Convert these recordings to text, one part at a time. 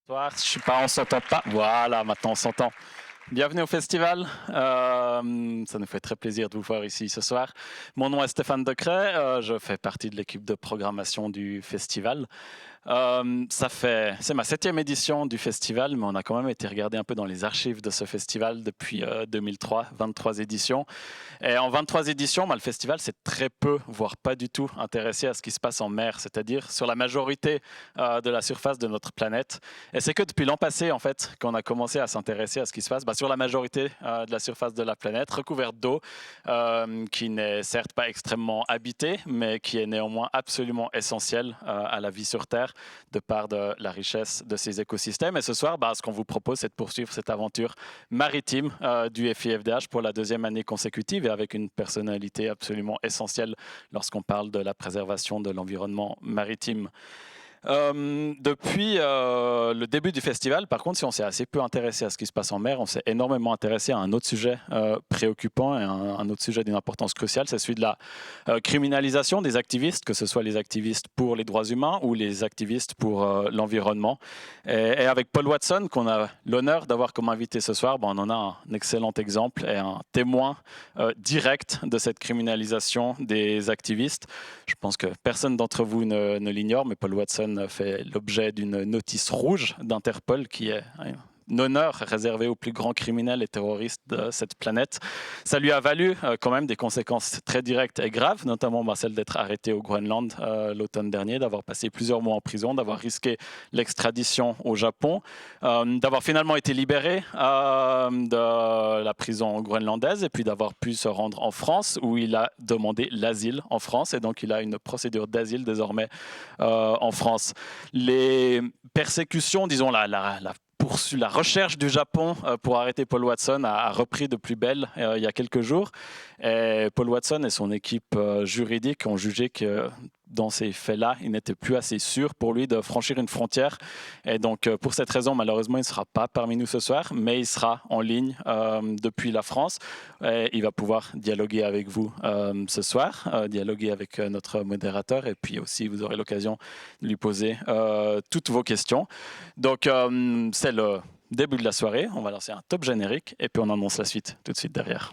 Bonsoir, je suis pas, on s'entend pas. Voilà, maintenant on s'entend. Bienvenue au festival. Ça nous fait très plaisir de vous voir ici ce soir. Mon nom est Stéphane Decret. Je fais partie de l'équipe de programmation du festival. C'est ma 7e édition du festival, mais on a quand même été regarder un peu dans les archives de ce festival depuis 2003, 23 éditions. Et en 23 éditions, le festival s'est très peu, voire pas du tout, intéressé à ce qui se passe en mer, c'est-à-dire sur la majorité de la surface de notre planète. Et c'est que depuis l'an passé, en fait, qu'on a commencé à s'intéresser à ce qui se passe sur la majorité de la surface de la planète, recouverte d'eau, qui n'est certes pas extrêmement habitée, mais qui est néanmoins absolument essentielle à la vie sur Terre, de par de la richesse de ces écosystèmes. Et ce soir, ce qu'on vous propose, c'est de poursuivre cette aventure maritime du FIFDH pour la 2e année consécutive, et avec une personnalité absolument essentielle lorsqu'on parle de la préservation de l'environnement maritime. Depuis le début du festival, par contre, si on s'est assez peu intéressé à ce qui se passe en mer, on s'est énormément intéressé à un autre sujet préoccupant et un autre sujet d'une importance cruciale, c'est celui de la criminalisation des activistes, que ce soit les activistes pour les droits humains ou les activistes pour l'environnement. Et avec Paul Watson, qu'on a l'honneur d'avoir comme invité ce soir, on en a un excellent exemple et un témoin direct de cette criminalisation des activistes. Je pense que personne d'entre vous ne l'ignore, mais Paul Watson fait l'objet d'une notice rouge d'Interpol, qui est un honneur réservé aux plus grands criminels et terroristes de cette planète. Ça lui a valu quand même des conséquences très directes et graves, notamment celle d'être arrêté au Groenland l'automne dernier, d'avoir passé plusieurs mois en prison, d'avoir risqué l'extradition au Japon, d'avoir finalement été libéré de la prison groenlandaise, et puis d'avoir pu se rendre en France, où il a demandé l'asile en France, et donc il a une procédure d'asile désormais en France. Les persécutions, disons la recherche du Japon pour arrêter Paul Watson a repris de plus belle il y a quelques jours. Et Paul Watson et son équipe juridique ont jugé que dans ces faits-là, il n'était plus assez sûr pour lui de franchir une frontière. Et donc, pour cette raison, malheureusement, il ne sera pas parmi nous ce soir, mais il sera en ligne depuis la France. Et il va pouvoir dialoguer avec vous ce soir, dialoguer avec notre modérateur, et puis aussi, vous aurez l'occasion de lui poser toutes vos questions. Donc, c'est le début de la soirée. On va lancer un top générique, et puis on annonce la suite tout de suite derrière.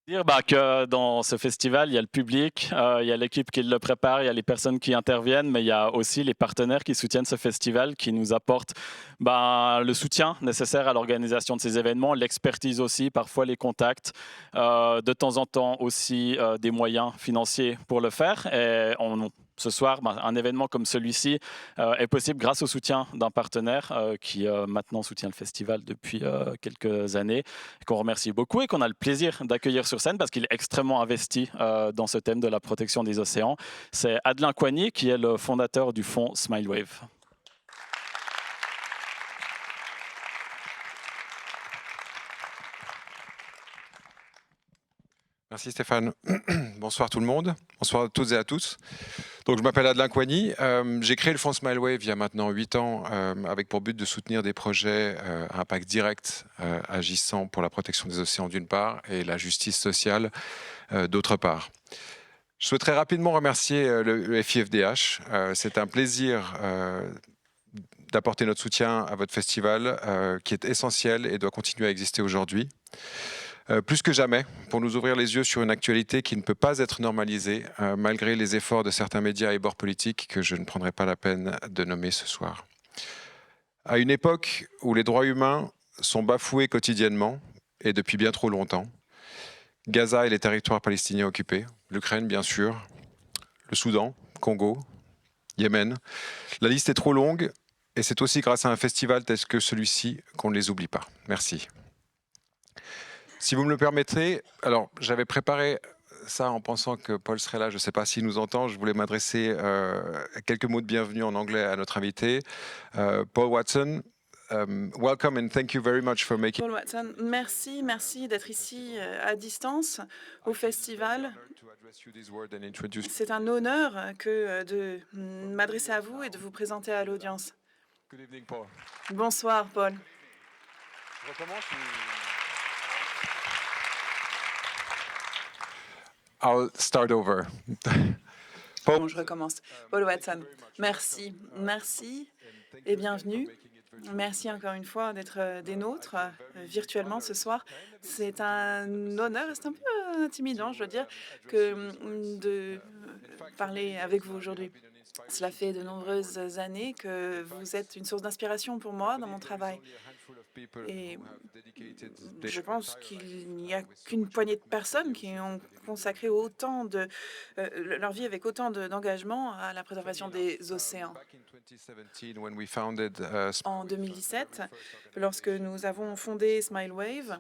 Dire que dans ce festival, il y a le public, il y a l'équipe qui le prépare, il y a les personnes qui interviennent, mais il y a aussi les partenaires qui soutiennent ce festival, qui nous apportent le soutien nécessaire à l'organisation de ces événements, l'expertise aussi, parfois les contacts, de temps en temps aussi des moyens financiers pour le faire. Et ce soir, un événement comme celui-ci est possible grâce au soutien d'un partenaire qui maintenant soutient le festival depuis quelques années, qu'on remercie beaucoup et qu'on a le plaisir d'accueillir sur scène parce qu'il est extrêmement investi dans ce thème de la protection des océans. C'est Adelin Coigny, qui est le fondateur du fonds Smilewave. Merci Stéphane. Bonsoir tout le monde. Bonsoir à toutes et à tous. Donc, je m'appelle Adelin Coigny. J'ai créé le fonds Smilewave il y a maintenant 8 ans avec pour but de soutenir des projets à impact direct agissant pour la protection des océans d'une part et la justice sociale d'autre part. Je souhaiterais rapidement remercier le FIFDH. C'est un plaisir d'apporter notre soutien à votre festival qui est essentiel et doit continuer à exister aujourd'hui. Plus que jamais, pour nous ouvrir les yeux sur une actualité qui ne peut pas être normalisée, malgré les efforts de certains médias et bords politiques que je ne prendrai pas la peine de nommer ce soir. À une époque où les droits humains sont bafoués quotidiennement, et depuis bien trop longtemps, Gaza et les territoires palestiniens occupés, l'Ukraine bien sûr, le Soudan, Congo, Yémen, la liste est trop longue, et c'est aussi grâce à un festival tel que celui-ci qu'on ne les oublie pas. Merci. Si vous me le permettrez, alors j'avais préparé ça en pensant que Paul serait là, je ne sais pas s'il nous entend, je voulais m'adresser quelques mots de bienvenue en anglais à notre invité. Paul Watson, welcome and thank you very much for making. Paul Watson, merci d'être ici à distance au festival. C'est un honneur que de m'adresser à vous et de vous présenter à l'audience. Good evening, Paul. Bonsoir, Paul. Je recommence I'll start over. Bon, je recommence. Paul Watson, merci et bienvenue. Merci encore une fois d'être des nôtres virtuellement ce soir. C'est un honneur et c'est un peu intimidant, je dois dire, de parler avec vous aujourd'hui. Cela fait de nombreuses années que vous êtes une source d'inspiration pour moi dans mon travail. Et je pense qu'il n'y a qu'une poignée de personnes qui ont consacré autant de leur vie avec autant d'engagement à la préservation des océans. En 2017, lorsque nous avons fondé Smilewave,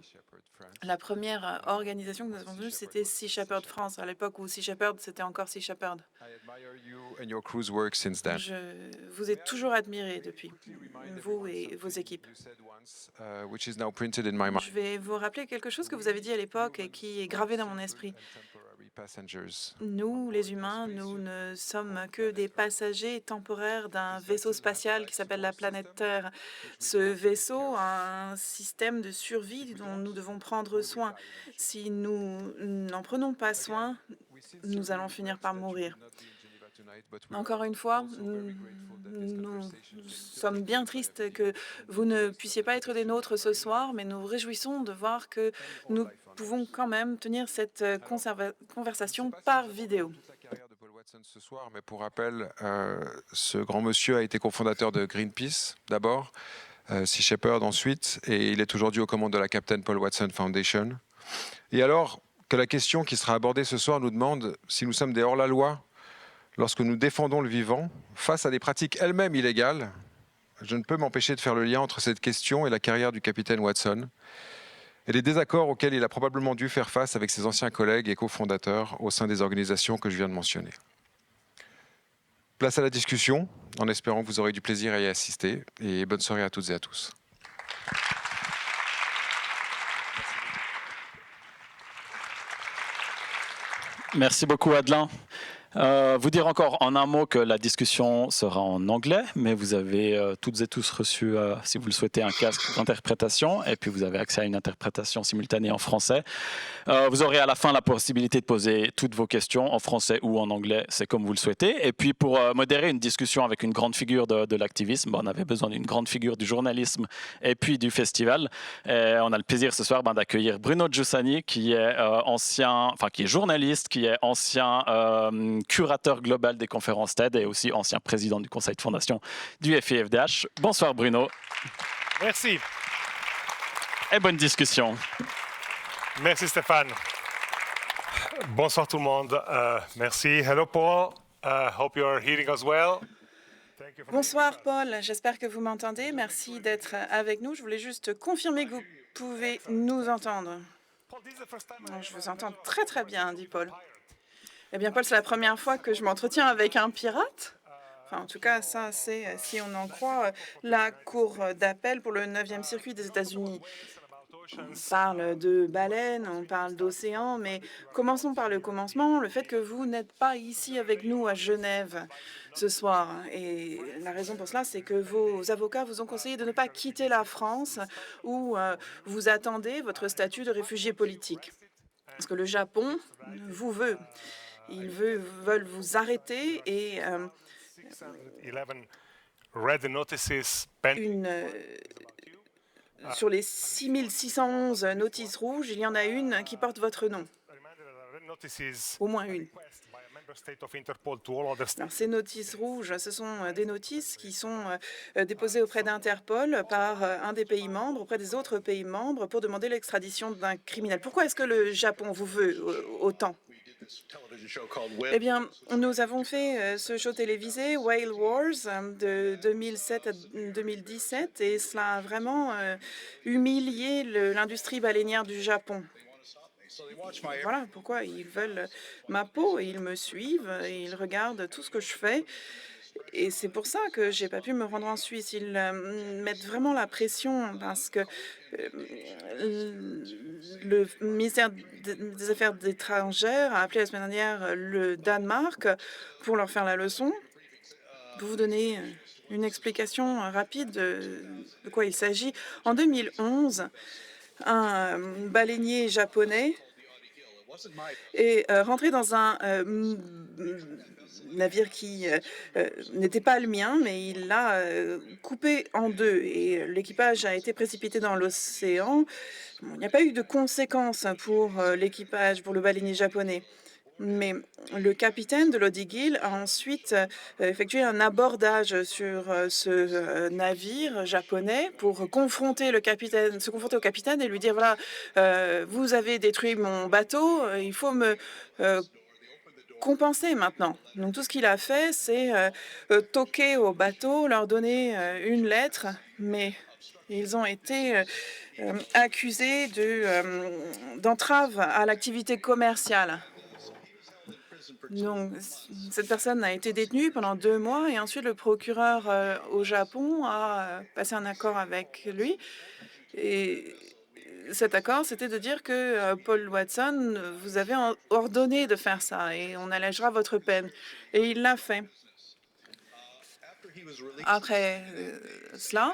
la première organisation que nous avons vue, c'était Sea Shepherd France, à l'époque où Sea Shepherd, c'était encore Sea Shepherd. Je vous ai toujours admiré depuis, vous et vos équipes. Je vais vous rappeler quelque chose que vous avez dit à l'époque et qui est gravé dans mon esprit. Nous, les humains, nous ne sommes que des passagers temporaires d'un vaisseau spatial qui s'appelle la planète Terre. Ce vaisseau a un système de survie dont nous devons prendre soin. Si nous n'en prenons pas soin, nous allons finir par mourir. Encore une fois, nous sommes bien tristes que vous ne puissiez pas être des nôtres ce soir, mais nous réjouissons de voir que nous pouvons quand même tenir cette conversation par vidéo. Ce soir, mais pour rappel, ce grand monsieur a été cofondateur de Greenpeace d'abord, Sea Shepherd ensuite, et il est aujourd'hui aux commandes de la Captain Paul Watson Foundation. Et alors que la question qui sera abordée ce soir nous demande si nous sommes des hors-la-loi lorsque nous défendons le vivant face à des pratiques elles-mêmes illégales, je ne peux m'empêcher de faire le lien entre cette question et la carrière du capitaine Watson et les désaccords auxquels il a probablement dû faire face avec ses anciens collègues et cofondateurs au sein des organisations que je viens de mentionner. Place à la discussion, en espérant que vous aurez du plaisir à y assister, et bonne soirée à toutes et à tous. Merci beaucoup, Adelin. Vous dire encore en un mot que la discussion sera en anglais, mais vous avez toutes et tous reçu, si vous le souhaitez, un casque d'interprétation, et puis vous avez accès à une interprétation simultanée en français. Vous aurez à la fin la possibilité de poser toutes vos questions en français ou en anglais, c'est comme vous le souhaitez. Et puis pour modérer une discussion avec une grande figure de l'activisme, on avait besoin d'une grande figure du journalisme et puis du festival. Et on a le plaisir ce soir d'accueillir Bruno Giussani, qui est qui est journaliste, qui est ancien curateur global des conférences TED et aussi ancien président du conseil de fondation du FIFDH. Bonsoir Bruno. Merci. Et bonne discussion. Merci Stéphane. Bonsoir tout le monde. Merci. Hello Paul. Hope you're hearing us well. Bonsoir Paul, j'espère que vous m'entendez. Merci d'être avec nous. Je voulais juste confirmer que vous pouvez nous entendre. Je vous entends très très bien, dit Paul. Eh bien, Paul, c'est la première fois que je m'entretiens avec un pirate. Enfin, en tout cas, ça, c'est, si on en croit, la cour d'appel pour le 9e circuit des États-Unis. On parle de baleines, on parle d'océans, mais commençons par le commencement, le fait que vous n'êtes pas ici avec nous à Genève ce soir. Et la raison pour cela, c'est que vos avocats vous ont conseillé de ne pas quitter la France où vous attendez votre statut de réfugié politique. Parce que le Japon vous veut. Ils veulent vous arrêter et sur les 6611 notices rouges, il y en a une qui porte votre nom. Au moins une. Alors, ces notices rouges, ce sont des notices qui sont déposées auprès d'Interpol par un des pays membres, auprès des autres pays membres, pour demander l'extradition d'un criminel. Pourquoi est-ce que le Japon vous veut autant ? Eh bien, nous avons fait ce show télévisé, Whale Wars, de 2007 à 2017, et cela a vraiment humilié l'industrie baleinière du Japon. Voilà pourquoi ils veulent ma peau, et ils me suivent, et ils regardent tout ce que je fais. Et c'est pour ça que j'ai pas pu me rendre en Suisse. Ils mettent vraiment la pression parce que le ministère des Affaires étrangères a appelé la semaine dernière le Danemark pour leur faire la leçon. Pour vous donner une explication rapide de quoi il s'agit. En 2011, un baleinier japonais est rentré dans un navire qui n'était pas le mien, mais il l'a coupé en deux et l'équipage a été précipité dans l'océan. Bon, il n'y a pas eu de conséquences pour l'équipage, pour le baleinier japonais. Mais le capitaine de l'Odygil a ensuite effectué un abordage sur ce navire japonais pour confronter le capitaine, se confronter au capitaine et lui dire voilà, vous avez détruit mon bateau, il faut me compenser maintenant. Donc tout ce qu'il a fait, c'est toquer au bateau, leur donner une lettre, mais ils ont été accusés d'entrave à l'activité commerciale. Donc, cette personne a été détenue pendant 2 mois et ensuite le procureur au Japon a passé un accord avec lui. Et cet accord, c'était de dire que Paul Watson, vous avez ordonné de faire ça et on allégera votre peine. Et il l'a fait. Après cela,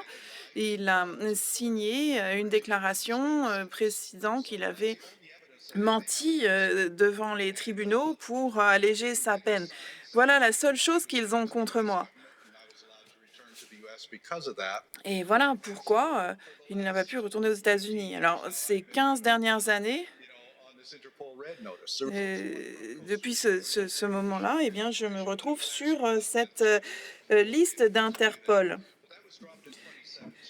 il a signé une déclaration précisant qu'il avait menti devant les tribunaux pour alléger sa peine. Voilà la seule chose qu'ils ont contre moi. Et voilà pourquoi il n'a pas pu retourner aux États-Unis. Alors, ces 15 dernières années, depuis ce moment-là, eh bien, je me retrouve sur cette liste d'Interpol.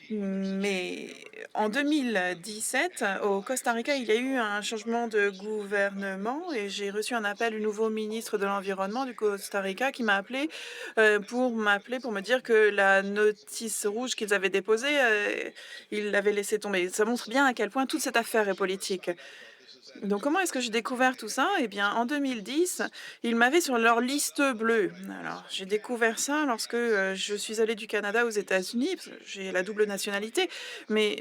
Mais en 2017, au Costa Rica, il y a eu un changement de gouvernement et j'ai reçu un appel du nouveau ministre de l'Environnement du Costa Rica qui m'a appelé pour me dire que la notice rouge qu'ils avaient déposée, ils l'avaient laissée tomber. Ça montre bien à quel point toute cette affaire est politique. Donc, comment est-ce que j'ai découvert tout ça? Eh bien, en 2010, ils m'avaient sur leur liste bleue. Alors, j'ai découvert ça lorsque je suis allée du Canada aux États-Unis, parce que j'ai la double nationalité, mais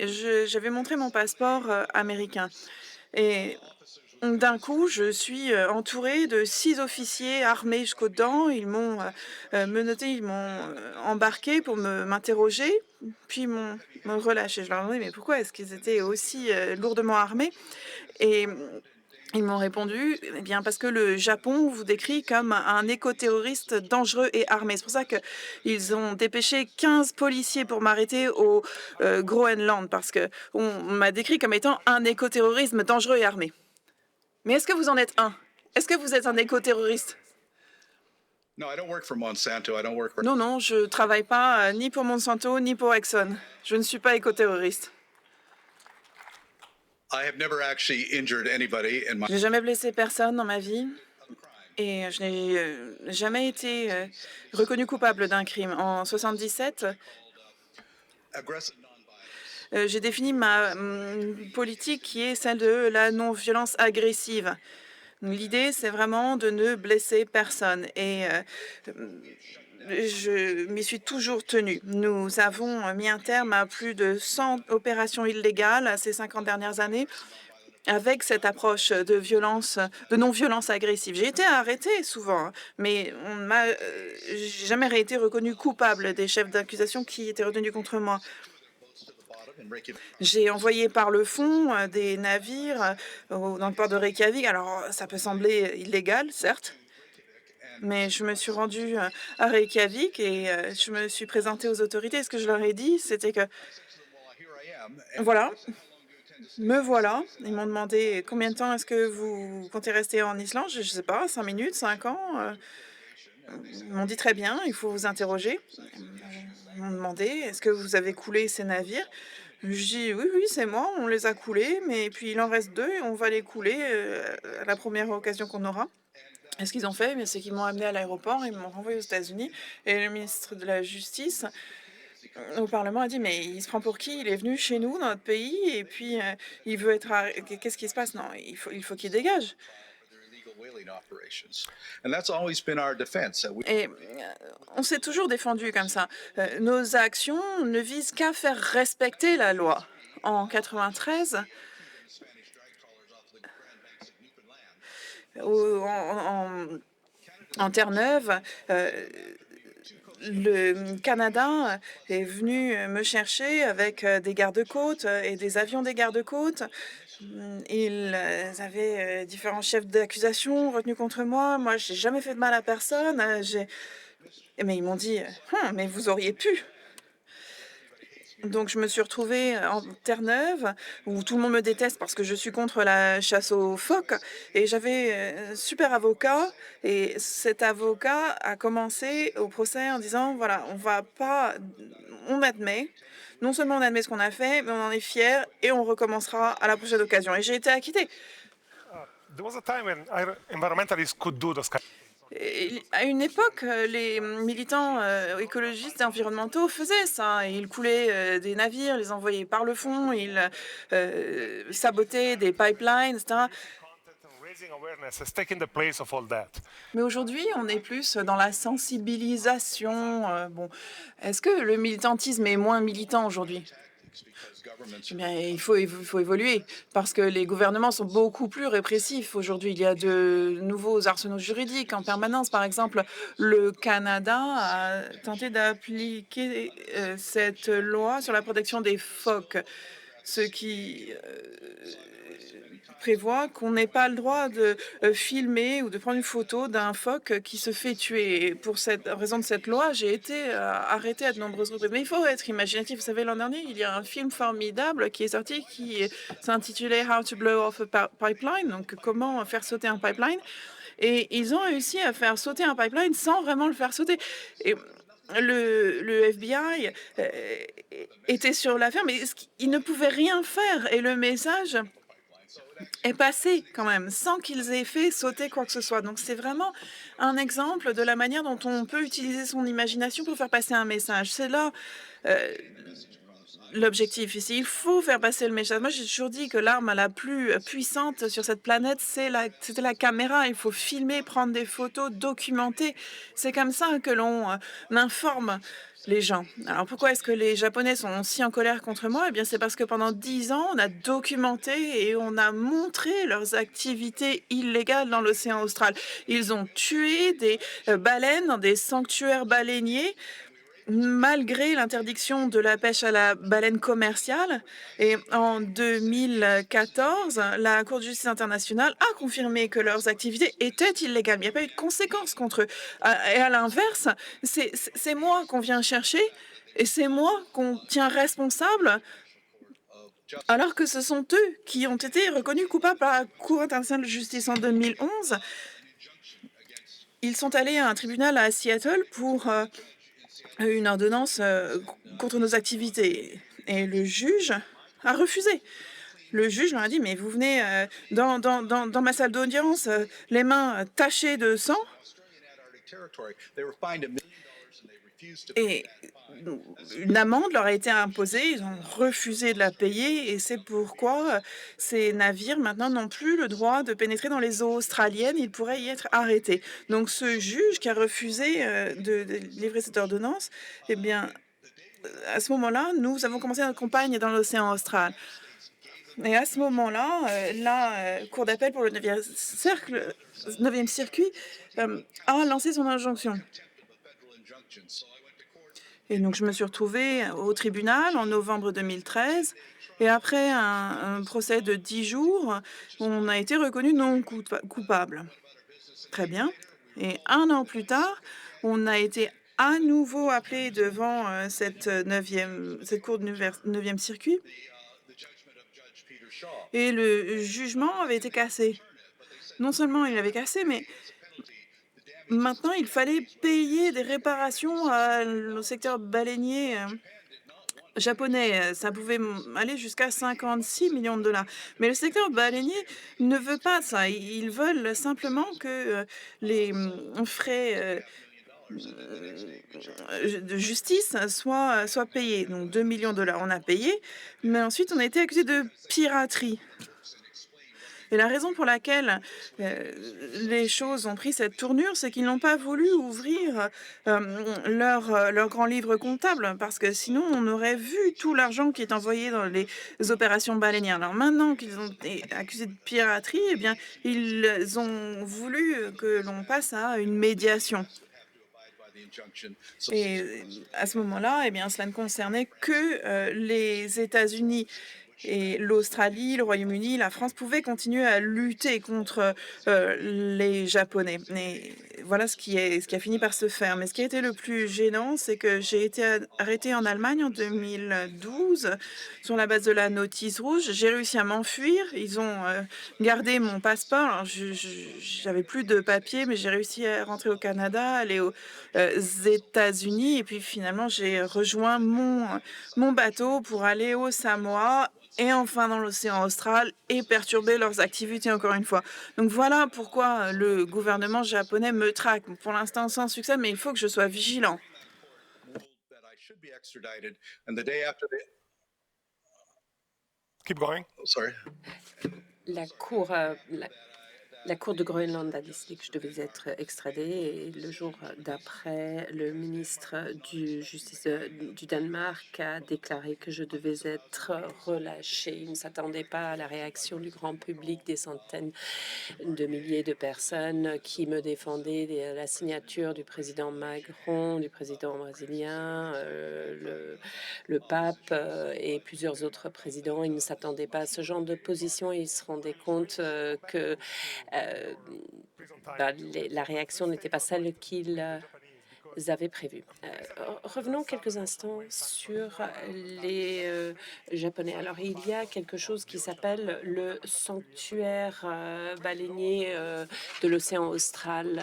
j'avais montré mon passeport américain. Et d'un coup, je suis entourée de 6 officiers armés jusqu'aux dents. Ils m'ont menotté, ils m'ont embarqué pour m'interroger, puis m'ont relâché. Je leur ai demandé, mais pourquoi est-ce qu'ils étaient aussi lourdement armés? Et ils m'ont répondu, eh bien, parce que le Japon vous décrit comme un éco-terroriste dangereux et armé. C'est pour ça qu'ils ont dépêché 15 policiers pour m'arrêter au Groenland, parce qu'on m'a décrit comme étant un éco-terrorisme dangereux et armé. Mais est-ce que vous en êtes un? Est-ce que vous êtes un éco-terroriste? Non, non, je ne travaille pas ni pour Monsanto ni pour Exxon. Je ne suis pas éco-terroriste. Je n'ai jamais blessé personne dans ma vie et je n'ai jamais été reconnu coupable d'un crime. En 77, j'ai défini ma politique qui est celle de la non-violence agressive. L'idée, c'est vraiment de ne blesser personne et je m'y suis toujours tenue. Nous avons mis un terme à plus de 100 opérations illégales ces 50 dernières années avec cette approche de violence, de non-violence agressive. J'ai été arrêtée souvent, mais j'ai jamais été reconnue coupable des chefs d'accusation qui étaient retenus contre moi. J'ai envoyé par le fond des navires dans le port de Reykjavik. Alors, ça peut sembler illégal, certes, mais je me suis rendue à Reykjavik et je me suis présentée aux autorités. Ce que je leur ai dit, c'était que, voilà, me voilà. Ils m'ont demandé combien de temps est-ce que vous comptez rester en Islande. Je ne sais pas, 5 minutes, 5 ans. Ils m'ont dit très bien, il faut vous interroger. Ils m'ont demandé est-ce que vous avez coulé ces navires. Je dis oui, oui, c'est moi, on les a coulés, mais puis il en reste 2 et on va les couler à la première occasion qu'on aura. Et ce qu'ils ont fait, c'est qu'ils m'ont amené à l'aéroport, ils m'ont renvoyé aux États-Unis et le ministre de la Justice au Parlement a dit mais il se prend pour qui? Il est venu chez nous, dans notre pays, et puis il veut être... Qu'est-ce qui se passe? Non, il faut qu'il dégage. Et on s'est toujours défendu comme ça. Nos actions ne visent qu'à faire respecter la loi. En 93, en Terre-Neuve, le Canada est venu me chercher avec des gardes-côtes et des avions des gardes-côtes. Ils avaient différents chefs d'accusation retenus contre moi. Moi, j'ai jamais fait de mal à personne. Mais ils m'ont dit, mais vous auriez pu. Donc, je me suis retrouvée en Terre-Neuve, où tout le monde me déteste parce que je suis contre la chasse aux phoques. Et j'avais un super avocat. Et cet avocat a commencé au procès en disant, voilà, on admet, non seulement on admet ce qu'on a fait, mais on en est fier et on recommencera à la prochaine occasion. Et j'ai été acquittée. There was a time when environmentalists could do those kind. Et à une époque, les militants écologistes et environnementaux faisaient ça. Ils coulaient des navires, les envoyaient par le fond, ils sabotaient des pipelines, etc. Raising awareness has taken the place of all that. Mais aujourd'hui, on est plus dans la sensibilisation. Bon, est-ce que le militantisme est moins militant aujourd'hui? Eh bien, il faut évoluer parce que les gouvernements sont beaucoup plus répressifs aujourd'hui. Il y a de nouveaux arsenaux juridiques en permanence. Par exemple, le Canada a tenté d'appliquer cette loi sur la protection des phoques, ce qui prévoit qu'on n'ait pas le droit de filmer ou de prendre une photo d'un phoque qui se fait tuer. Et pour cette raison de cette loi, j'ai été arrêtée à de nombreuses reprises. Mais il faut être imaginatif. Vous savez, l'an dernier, il y a un film formidable qui est sorti qui s'intitulait How to Blow Off a Pipeline, donc comment faire sauter un pipeline. Et ils ont réussi à faire sauter un pipeline sans vraiment le faire sauter. Et le FBI était sur l'affaire, mais il ne pouvait rien faire. Et le message est passé quand même, sans qu'ils aient fait sauter quoi que ce soit. Donc c'est vraiment un exemple de la manière dont on peut utiliser son imagination pour faire passer un message. C'est là l'objectif ici. Il faut faire passer le message. Moi, j'ai toujours dit que l'arme la plus puissante sur cette planète, c'était la caméra. Il faut filmer, prendre des photos, documenter. C'est comme ça que l'on informe les gens. Alors pourquoi est-ce que les Japonais sont si en colère contre moi? Eh bien, c'est parce que pendant 10 ans, on a documenté et on a montré leurs activités illégales dans l'océan austral. Ils ont tué des baleines dans des sanctuaires baleiniers malgré l'interdiction de la pêche à la baleine commerciale. Et en 2014, la Cour de justice internationale a confirmé que leurs activités étaient illégales. Il n'y a pas eu de conséquences contre eux. Et à l'inverse, c'est moi qu'on vient chercher et c'est moi qu'on tient responsable alors que ce sont eux qui ont été reconnus coupables par la Cour internationale de justice en 2011. Ils sont allés à un tribunal à Seattle pour une ordonnance contre nos activités. Et le juge a refusé. Le juge leur a dit, mais vous venez dans ma salle d'audience, les mains tachées de sang. Et une amende leur a été imposée, ils ont refusé de la payer et c'est pourquoi ces navires maintenant n'ont plus le droit de pénétrer dans les eaux australiennes, ils pourraient y être arrêtés. Donc ce juge qui a refusé de livrer cette ordonnance, eh bien, à ce moment-là, nous avons commencé notre campagne dans l'océan austral. Et à ce moment-là, la Cour d'appel pour le 9e circuit a lancé son injonction. Et donc, je me suis retrouvée au tribunal en novembre 2013. Et après un procès de 10 jours, on a été reconnu non coupable. Très bien. Et un an plus tard, on a été à nouveau appelé devant cette cour de 9e circuit. Et le jugement avait été cassé. Non seulement il avait cassé, mais maintenant, il fallait payer des réparations au secteur baleinier japonais. Ça pouvait aller jusqu'à 56 millions de dollars. Mais le secteur baleinier ne veut pas ça. Ils veulent simplement que les frais de justice soient payés. Donc 2 millions de dollars, on a payé. Mais ensuite, on a été accusé de piraterie. Et la raison pour laquelle les choses ont pris cette tournure, c'est qu'ils n'ont pas voulu ouvrir leur grand livre comptable, parce que sinon on aurait vu tout l'argent qui est envoyé dans les opérations baleinières. Alors maintenant qu'ils ont été accusés de piraterie, eh bien, ils ont voulu que l'on passe à une médiation. Et à ce moment-là, eh bien, cela ne concernait que les États-Unis. Et l'Australie, le Royaume-Uni, la France pouvaient continuer à lutter contre les Japonais. Et voilà ce qui a fini par se faire. Mais ce qui a été le plus gênant, c'est que j'ai été arrêtée en Allemagne en 2012 sur la base de la notice rouge. J'ai réussi à m'enfuir. Ils ont gardé mon passeport. Alors, j'avais plus de papier, mais j'ai réussi à rentrer au Canada, aller aux États-Unis. Et puis finalement, j'ai rejoint mon bateau pour aller aux Samoa et enfin dans l'océan austral et perturber leurs activités encore une fois. Donc voilà pourquoi le gouvernement japonais me traque. Pour l'instant sans succès, mais il faut que je sois vigilant. Keep going. La Cour, la Cour de Groenland a décidé que je devais être extradée et le jour d'après, le ministre du Justice du Danemark a déclaré que je devais être relâchée. Il ne s'attendait pas à la réaction du grand public, des centaines de milliers de personnes qui me défendaient, la signature du président Macron, du président brésilien, le pape et plusieurs autres présidents. Ils ne s'attendaient pas à ce genre de position et ils se rendaient compte que la réaction n'était pas celle qu'ils avaient prévue. Revenons quelques instants sur les Japonais. Alors, il y a quelque chose qui s'appelle le sanctuaire baleinier de l'océan austral.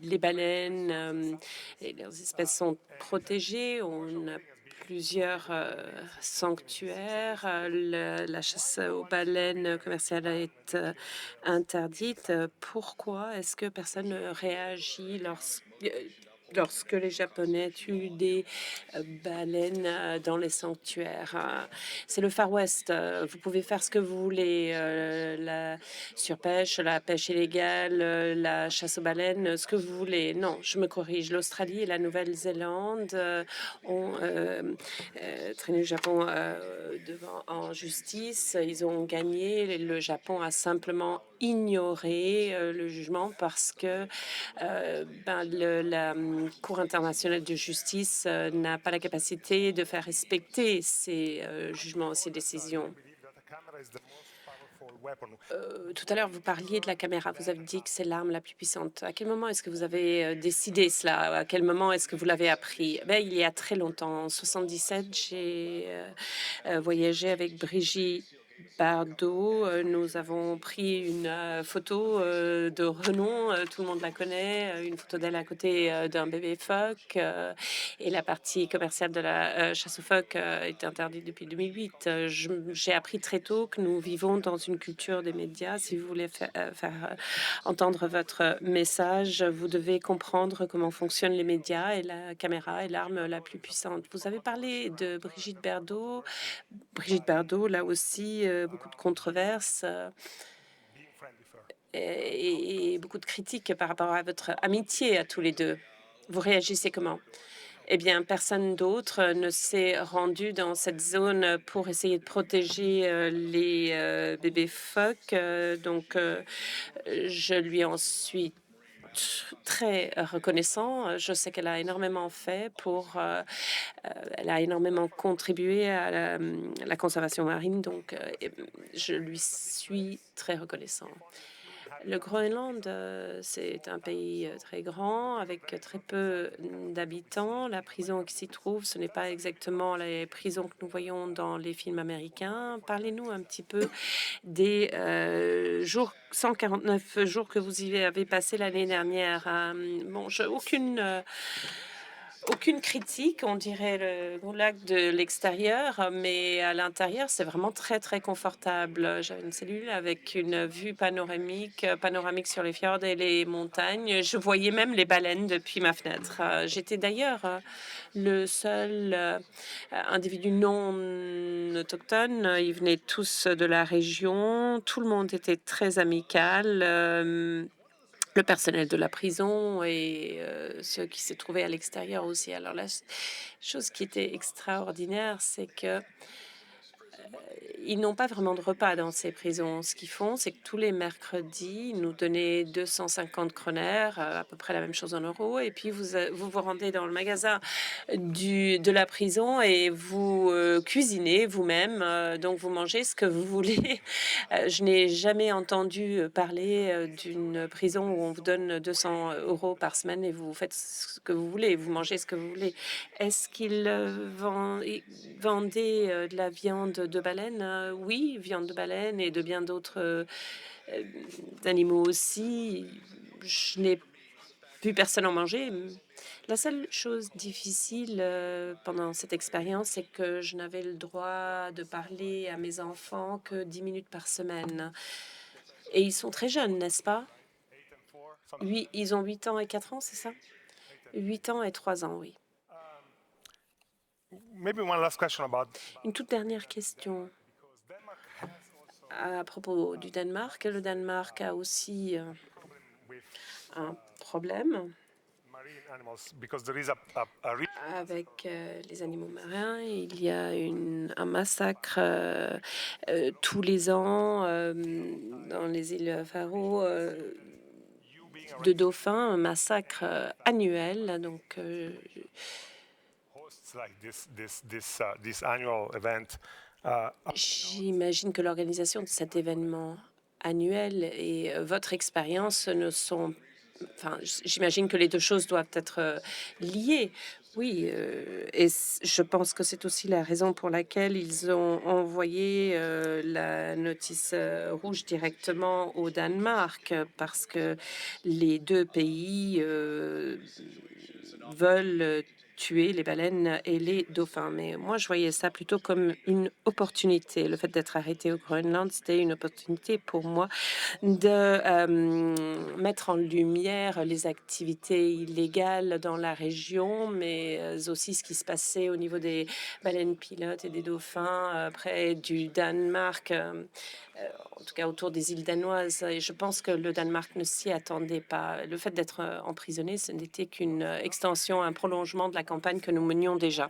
Les baleines et leurs espèces sont protégées. On a plusieurs sanctuaires. La chasse aux baleines commerciales est interdite. Pourquoi est-ce que personne ne réagit lorsque les Japonais tuent des baleines dans les sanctuaires? C'est le Far West. Vous pouvez faire ce que vous voulez. La surpêche, la pêche illégale, la chasse aux baleines, ce que vous voulez. Non, je me corrige. L'Australie et la Nouvelle-Zélande ont traîné le Japon devant en justice. Ils ont gagné. Le Japon a simplement ignoré le jugement parce que la Cour internationale de justice n'a pas la capacité de faire respecter ces jugements, ces décisions. Tout à l'heure, vous parliez de la caméra. Vous avez dit que c'est l'arme la plus puissante. À quel moment est-ce que vous avez décidé cela? À quel moment est-ce que vous l'avez appris? Il y a très longtemps. En 77, j'ai voyagé avec Brigitte Bardot. Nous avons pris une photo de renom, tout le monde la connaît, une photo d'elle à côté d'un bébé phoque. Et la partie commerciale de la chasse aux phoques est interdite depuis 2008. J'ai appris très tôt que nous vivons dans une culture des médias. Si vous voulez faire entendre votre message, vous devez comprendre comment fonctionnent les médias et la caméra est l'arme la plus puissante. Vous avez parlé de Brigitte Bardot. Brigitte Bardot, là aussi, beaucoup de controverses et beaucoup de critiques par rapport à votre amitié à tous les deux. Vous réagissez comment? Eh bien, personne d'autre ne s'est rendu dans cette zone pour essayer de protéger les bébés phoques. Donc, je lui en suis très reconnaissant. Je sais qu'elle a énormément fait elle a énormément contribué à la conservation marine, donc je lui suis très reconnaissant. Le Groenland, c'est un pays très grand, avec très peu d'habitants. La prison qui s'y trouve, ce n'est pas exactement les prisons que nous voyons dans les films américains. Parlez-nous un petit peu des 149 jours que vous y avez passé l'année dernière. Bon, aucune aucune critique, on dirait le lac de l'extérieur, mais à l'intérieur, c'est vraiment très, très confortable. J'avais une cellule avec une vue panoramique sur les fjords et les montagnes. Je voyais même les baleines depuis ma fenêtre. J'étais d'ailleurs le seul individu non autochtone. Ils venaient tous de la région. Tout le monde était très amical. Le personnel de la prison et ceux qui se trouvaient à l'extérieur aussi. Alors la chose qui était extraordinaire, c'est que ils n'ont pas vraiment de repas dans ces prisons. Ce qu'ils font, c'est que tous les mercredis, ils nous donnaient 250 kroner, à peu près la même chose en euros, et puis vous rendez dans le magasin de la prison et vous cuisinez vous-même, donc vous mangez ce que vous voulez. Je n'ai jamais entendu parler d'une prison où on vous donne 200 euros par semaine et vous faites ce que vous voulez, vous mangez ce que vous voulez. Est-ce qu'ils vendaient de la viande de baleine? Oui, viande de baleine et de bien d'autres animaux aussi. Je n'ai vu personne en manger. La seule chose difficile pendant cette expérience, c'est que je n'avais le droit de parler à mes enfants que 10 minutes par semaine. Et ils sont très jeunes, n'est-ce pas? Oui, ils ont 8 ans et 4 ans, c'est ça? 8 ans et 3 ans, oui. Maybe one last question about Une toute dernière question à propos du Danemark. Le Danemark a aussi with un problème marine animals because there is avec les animaux marins. Il y a un massacre tous les ans dans les îles Faroe de dauphins, un massacre annuel. Donc, hosts like this annual event. j'imagine que l'organisation de cet événement annuel et votre expérience ne sont... Enfin, j'imagine que les deux choses doivent être liées. Oui, je pense que c'est aussi la raison pour laquelle ils ont envoyé la notice rouge directement au Danemark, parce que les deux pays veulent tuer les baleines et les dauphins. Mais moi, je voyais ça plutôt comme une opportunité. Le fait d'être arrêté au Groenland, c'était une opportunité pour moi de mettre en lumière les activités illégales dans la région, mais aussi ce qui se passait au niveau des baleines pilotes et des dauphins près du Danemark, en tout cas autour des îles danoises. Et je pense que le Danemark ne s'y attendait pas. Le fait d'être emprisonné, ce n'était qu'une extension, un prolongement de la campagne que nous menions déjà.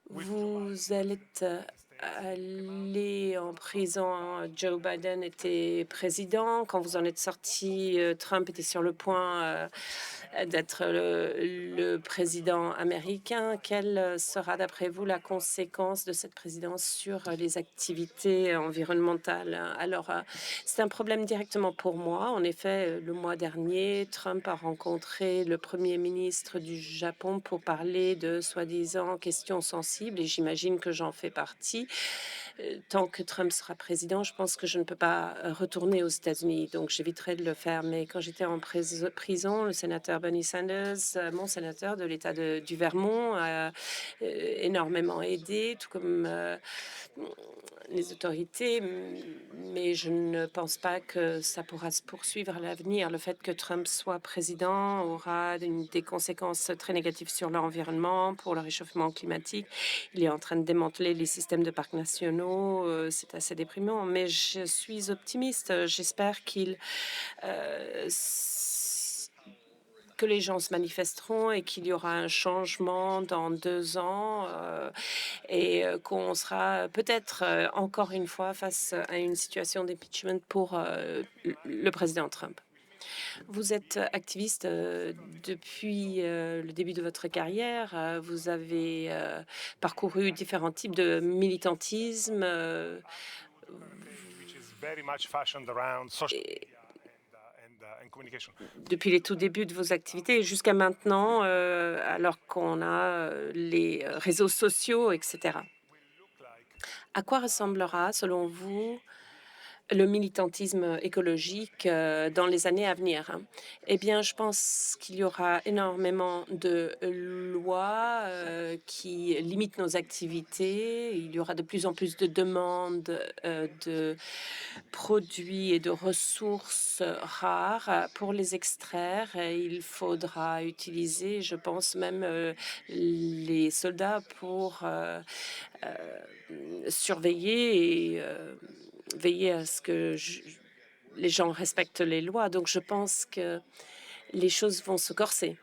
Vous allez aller en prison. Joe Biden était président. Quand vous en êtes sorti, Trump était sur le point d'être le président américain. Quelle sera, d'après vous, la conséquence de cette présidence sur les activités environnementales? Alors, c'est un problème directement pour moi. En effet, le mois dernier, Trump a rencontré le Premier ministre du Japon pour parler de soi-disant questions sensibles, et j'imagine que j'en fais partie. Tant que Trump sera président, je pense que je ne peux pas retourner aux États-Unis, donc j'éviterai de le faire. Mais quand j'étais en prison, le sénateur Bernie Sanders, mon sénateur de l'État du Vermont, a énormément aidé, tout comme les autorités, mais je ne pense pas que ça pourra se poursuivre à l'avenir. Le fait que Trump soit président aura des conséquences très négatives sur l'environnement, pour le réchauffement climatique. Il est en train de démanteler les systèmes de parcs nationaux. C'est assez déprimant, mais je suis optimiste. J'espère que les gens se manifesteront et qu'il y aura un changement dans 2 ans et qu'on sera peut-être encore une fois face à une situation d'impeachment pour le président Trump. Vous êtes activiste depuis le début de votre carrière. Vous avez parcouru différents types de militantisme. Which is very much fashioned around social media and communication. Depuis les tout débuts de vos activités jusqu'à maintenant, alors qu'on a les réseaux sociaux, etc. À quoi ressemblera, selon vous, le militantisme écologique dans les années à venir? Eh bien, je pense qu'il y aura énormément de lois qui limitent nos activités. Il y aura de plus en plus de demandes de produits et de ressources rares pour les extraire. Il faudra utiliser, je pense même, les soldats pour surveiller et veiller à ce que les gens respectent les lois. Donc, je pense que les choses vont se corser.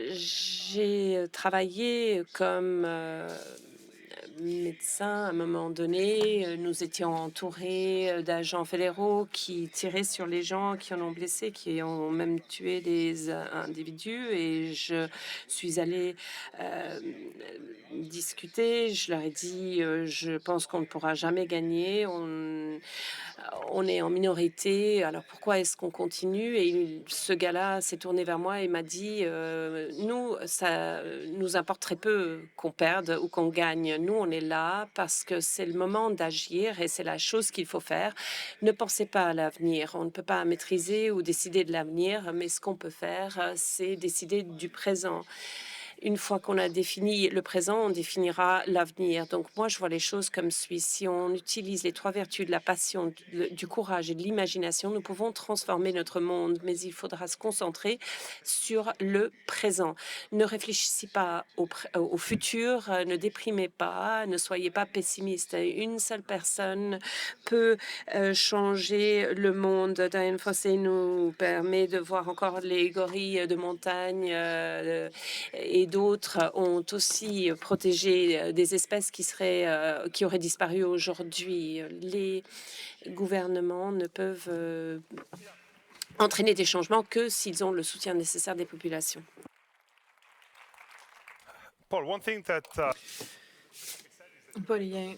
J'ai travaillé comme médecin à un moment donné. Nous étions entourés d'agents fédéraux qui tiraient sur les gens, qui en ont blessé, qui ont même tué des individus. Et je suis allée discuter. Je leur ai dit, je pense qu'on ne pourra jamais gagner. On est en minorité, alors pourquoi est-ce qu'on continue? Et ce gars-là s'est tourné vers moi et m'a dit, nous, ça nous importe très peu qu'on perde ou qu'on gagne. Nous, on est là parce que c'est le moment d'agir et c'est la chose qu'il faut faire. Ne pensez pas à l'avenir. On ne peut pas maîtriser ou décider de l'avenir, mais ce qu'on peut faire, c'est décider du présent. Une fois qu'on a défini le présent, on définira l'avenir. Donc moi, je vois les choses comme suit. Si on utilise les trois vertus de la passion, du courage et de l'imagination, nous pouvons transformer notre monde, mais il faudra se concentrer sur le présent. Ne réfléchissez pas au futur, ne déprimez pas, ne soyez pas pessimiste. Une seule personne peut changer le monde. Dian Fossey nous permet de voir encore les gorilles de montagne et d'autres ont aussi protégé des espèces qui auraient disparu aujourd'hui. Les gouvernements ne peuvent entraîner des changements que s'ils ont le soutien nécessaire des populations. Paul, one thing that Paul, il y a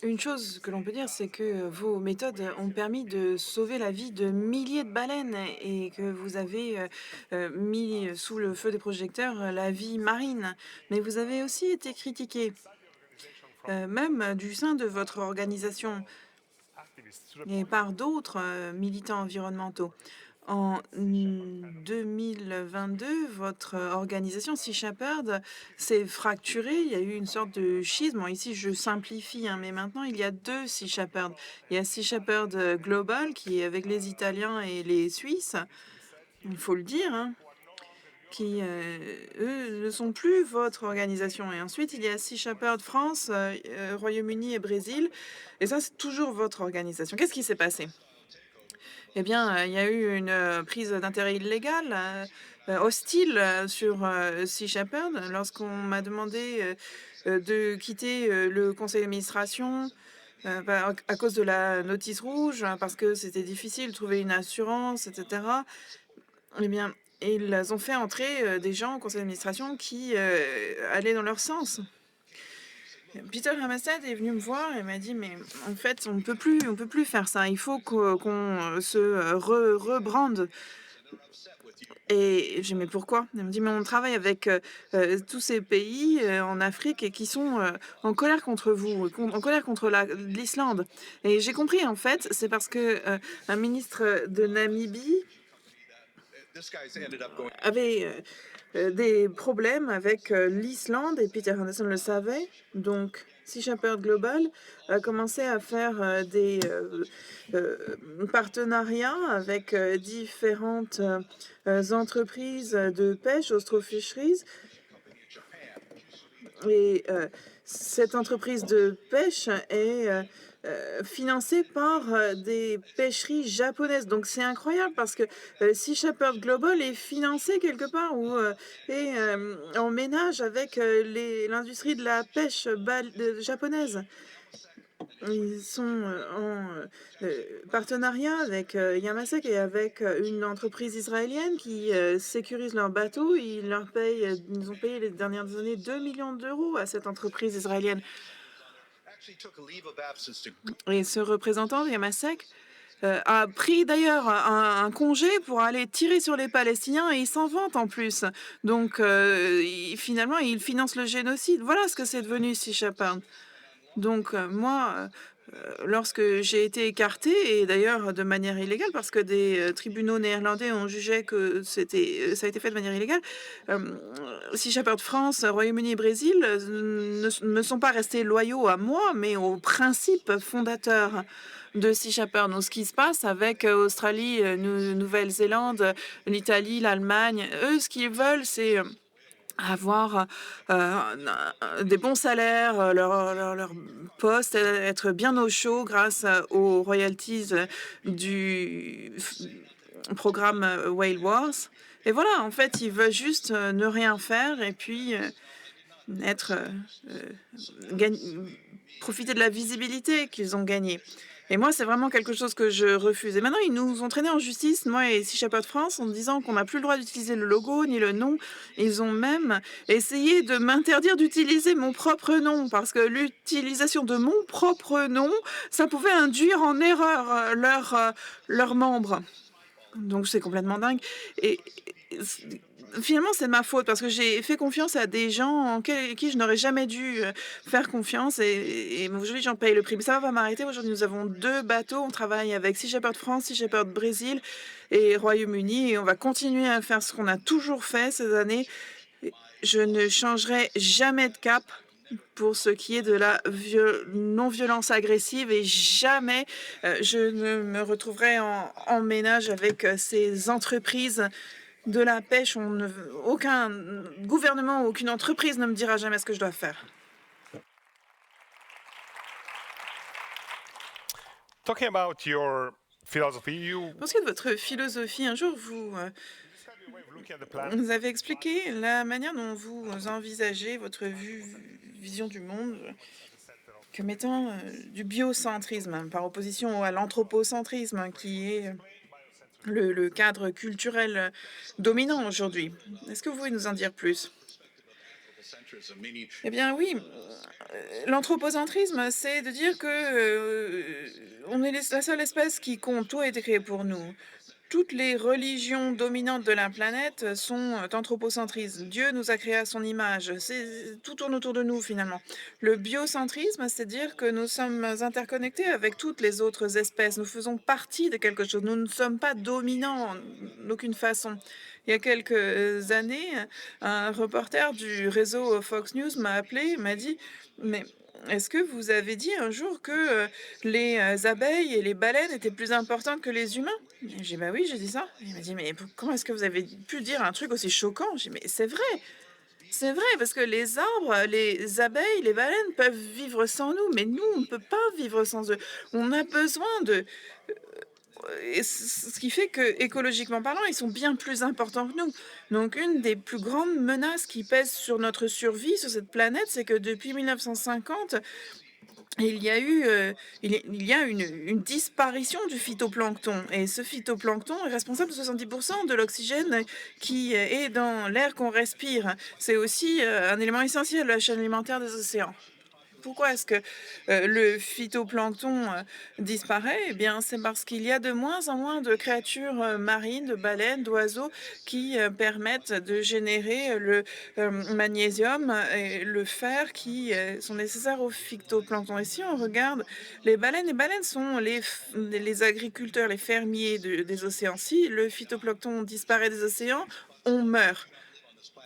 une chose que l'on peut dire, c'est que vos méthodes ont permis de sauver la vie de milliers de baleines et que vous avez mis sous le feu des projecteurs la vie marine. Mais vous avez aussi été critiqué, même du sein de votre organisation et par d'autres militants environnementaux. En 2022, votre organisation Sea Shepherd s'est fracturée. Il y a eu une sorte de schisme. Bon, ici, je simplifie, hein, mais maintenant, il y a deux Sea Shepherd. Il y a Sea Shepherd Global, qui est avec les Italiens et les Suisses, il faut le dire, hein, qui, eux, ne sont plus votre organisation. Et ensuite, il y a Sea Shepherd France, Royaume-Uni et Brésil. Et ça, c'est toujours votre organisation. Qu'est-ce qui s'est passé? Eh bien, il y a eu une prise d'intérêt illégale, hostile sur Sea Shepherd lorsqu'on m'a demandé de quitter le conseil d'administration à cause de la notice rouge, parce que c'était difficile de trouver une assurance, etc. Eh bien, ils ont fait entrer des gens au conseil d'administration qui allaient dans leur sens. Peter Hammerstedt est venu me voir et m'a dit, mais en fait, on ne peut plus faire ça. Il faut qu'on se rebrande. Et j'ai dit, mais pourquoi? Il me dit, mais on travaille avec tous ces pays en Afrique et qui sont en colère contre vous, en colère contre l'Islande. Et j'ai compris, en fait, c'est parce que un ministre de Namibie avait des problèmes avec l'Islande et Peter Henderson le savait. Donc, Sea Shepherd Global a commencé à faire des partenariats avec différentes entreprises de pêche, Austro-Fisheries. Et cette entreprise de pêche est financée par des pêcheries japonaises. Donc c'est incroyable parce que Sea Shepherd Global est financé quelque part ou est en ménage avec l'industrie de la pêche japonaise. Ils sont en partenariat avec Yamasek et avec une entreprise israélienne qui sécurise leurs bateaux. Ils ont payé les dernières années 2 millions d'euros à cette entreprise israélienne. Et ce représentant de Yamasek a pris d'ailleurs un congé pour aller tirer sur les Palestiniens et il s'en vante en plus. Donc finalement, il finance le génocide. Voilà ce que c'est devenu Sea Shepherd. Donc moi, lorsque j'ai été écartée, et d'ailleurs de manière illégale, parce que des tribunaux néerlandais ont jugé que ça a été fait de manière illégale, Sea Shepherd France, Royaume-Uni et Brésil ne me sont pas restés loyaux à moi, mais aux principes fondateurs de Sea Shepherd. Donc, ce qui se passe avec Australie, Nouvelle-Zélande, l'Italie, l'Allemagne, eux, ce qu'ils veulent, c'est avoir des bons salaires, leur poste, être bien au chaud grâce aux royalties du programme Whale Wars. Et voilà, en fait, ils veulent juste ne rien faire et puis être, profiter de la visibilité qu'ils ont gagnée. Et moi, c'est vraiment quelque chose que je refuse. Et maintenant, ils nous ont traînés en justice, moi et Sea Shepherd France, en disant qu'on n'a plus le droit d'utiliser le logo ni le nom. Ils ont même essayé de m'interdire d'utiliser mon propre nom, parce que l'utilisation de mon propre nom, ça pouvait induire en erreur leurs membres. Donc, c'est complètement dingue. Et finalement, c'est de ma faute parce que j'ai fait confiance à des gens en qui je n'aurais jamais dû faire confiance et aujourd'hui, j'en paye le prix. Mais ça va pas m'arrêter. Aujourd'hui, nous avons 2 bateaux. On travaille avec Sea Shepherd France, Sea Shepherd Brésil et Royaume-Uni et on va continuer à faire ce qu'on a toujours fait ces années. Je ne changerai jamais de cap pour ce qui est de la non-violence agressive et jamais je ne me retrouverai en ménage avec ces entreprises de la pêche. Aucun gouvernement, aucune entreprise ne me dira jamais ce que je dois faire. Talking about your philosophy, Pour ce qui est de votre philosophie, un jour, vous avez expliqué la manière dont vous envisagez votre vision du monde comme étant du biocentrisme, par opposition à l'anthropocentrisme, qui est le cadre culturel dominant aujourd'hui. Est-ce que vous pouvez nous en dire plus? Eh bien oui, l'anthropocentrisme, c'est de dire que on est la seule espèce qui compte. Tout a été créé pour nous. Toutes les religions dominantes de la planète sont anthropocentristes. Dieu nous a créés à son image. Tout tourne autour de nous, finalement. Le biocentrisme, c'est dire que nous sommes interconnectés avec toutes les autres espèces. Nous faisons partie de quelque chose. Nous ne sommes pas dominants d'aucune façon. Il y a quelques années, un reporter du réseau Fox News m'a appelé, m'a dit « Mais est-ce que vous avez dit un jour que les abeilles et les baleines étaient plus importantes que les humains ?» J'ai dit « Bah oui, j'ai dit ça. » Il m'a dit « Mais comment est-ce que vous avez pu dire un truc aussi choquant ?» J'ai dit « Mais c'est vrai. C'est vrai, parce que les arbres, les abeilles, les baleines peuvent vivre sans nous, mais nous, on ne peut pas vivre sans eux. On a besoin de... Et ce qui fait que, écologiquement parlant, ils sont bien plus importants que nous. Donc, une des plus grandes menaces qui pèsent sur notre survie sur cette planète, c'est que depuis 1950, il y a une disparition du phytoplancton. Et ce phytoplancton est responsable de 70% de l'oxygène qui est dans l'air qu'on respire. C'est aussi un élément essentiel de la chaîne alimentaire des océans. Pourquoi est-ce que le phytoplancton disparaît? Eh bien, c'est parce qu'il y a de moins en moins de créatures marines, de baleines, d'oiseaux qui permettent de générer le magnésium et le fer qui sont nécessaires au phytoplancton. Et si on regarde les baleines sont les agriculteurs, les fermiers des océans. Si le phytoplancton disparaît des océans, on meurt.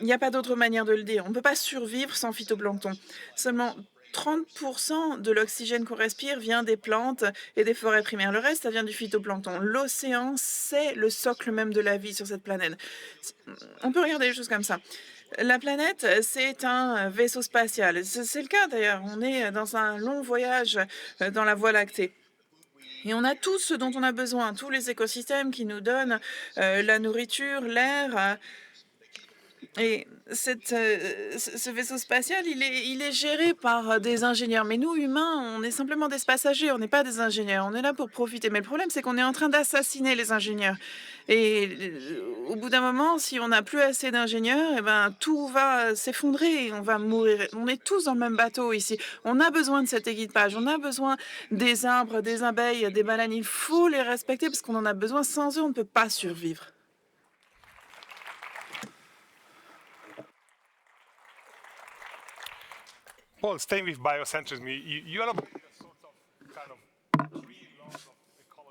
Il n'y a pas d'autre manière de le dire. On ne peut pas survivre sans phytoplancton. Seulement 30% de l'oxygène qu'on respire vient des plantes et des forêts primaires. Le reste, ça vient du phytoplancton. L'océan, c'est le socle même de la vie sur cette planète. On peut regarder les choses comme ça. La planète, c'est un vaisseau spatial. C'est le cas d'ailleurs. On est dans un long voyage dans la Voie lactée. Et on a tout ce dont on a besoin, tous les écosystèmes qui nous donnent la nourriture, l'air. Et ce vaisseau spatial, il est géré par des ingénieurs. Mais nous, humains, on est simplement des passagers, on n'est pas des ingénieurs. On est là pour profiter. Mais le problème, c'est qu'on est en train d'assassiner les ingénieurs. Et au bout d'un moment, si on n'a plus assez d'ingénieurs, eh ben, tout va s'effondrer, on va mourir. On est tous dans le même bateau ici. On a besoin de cet équipage, on a besoin des arbres, des abeilles, des baleines. Il faut les respecter parce qu'on en a besoin. Sans eux, on ne peut pas survivre. Paul, staying with biocentrism, you are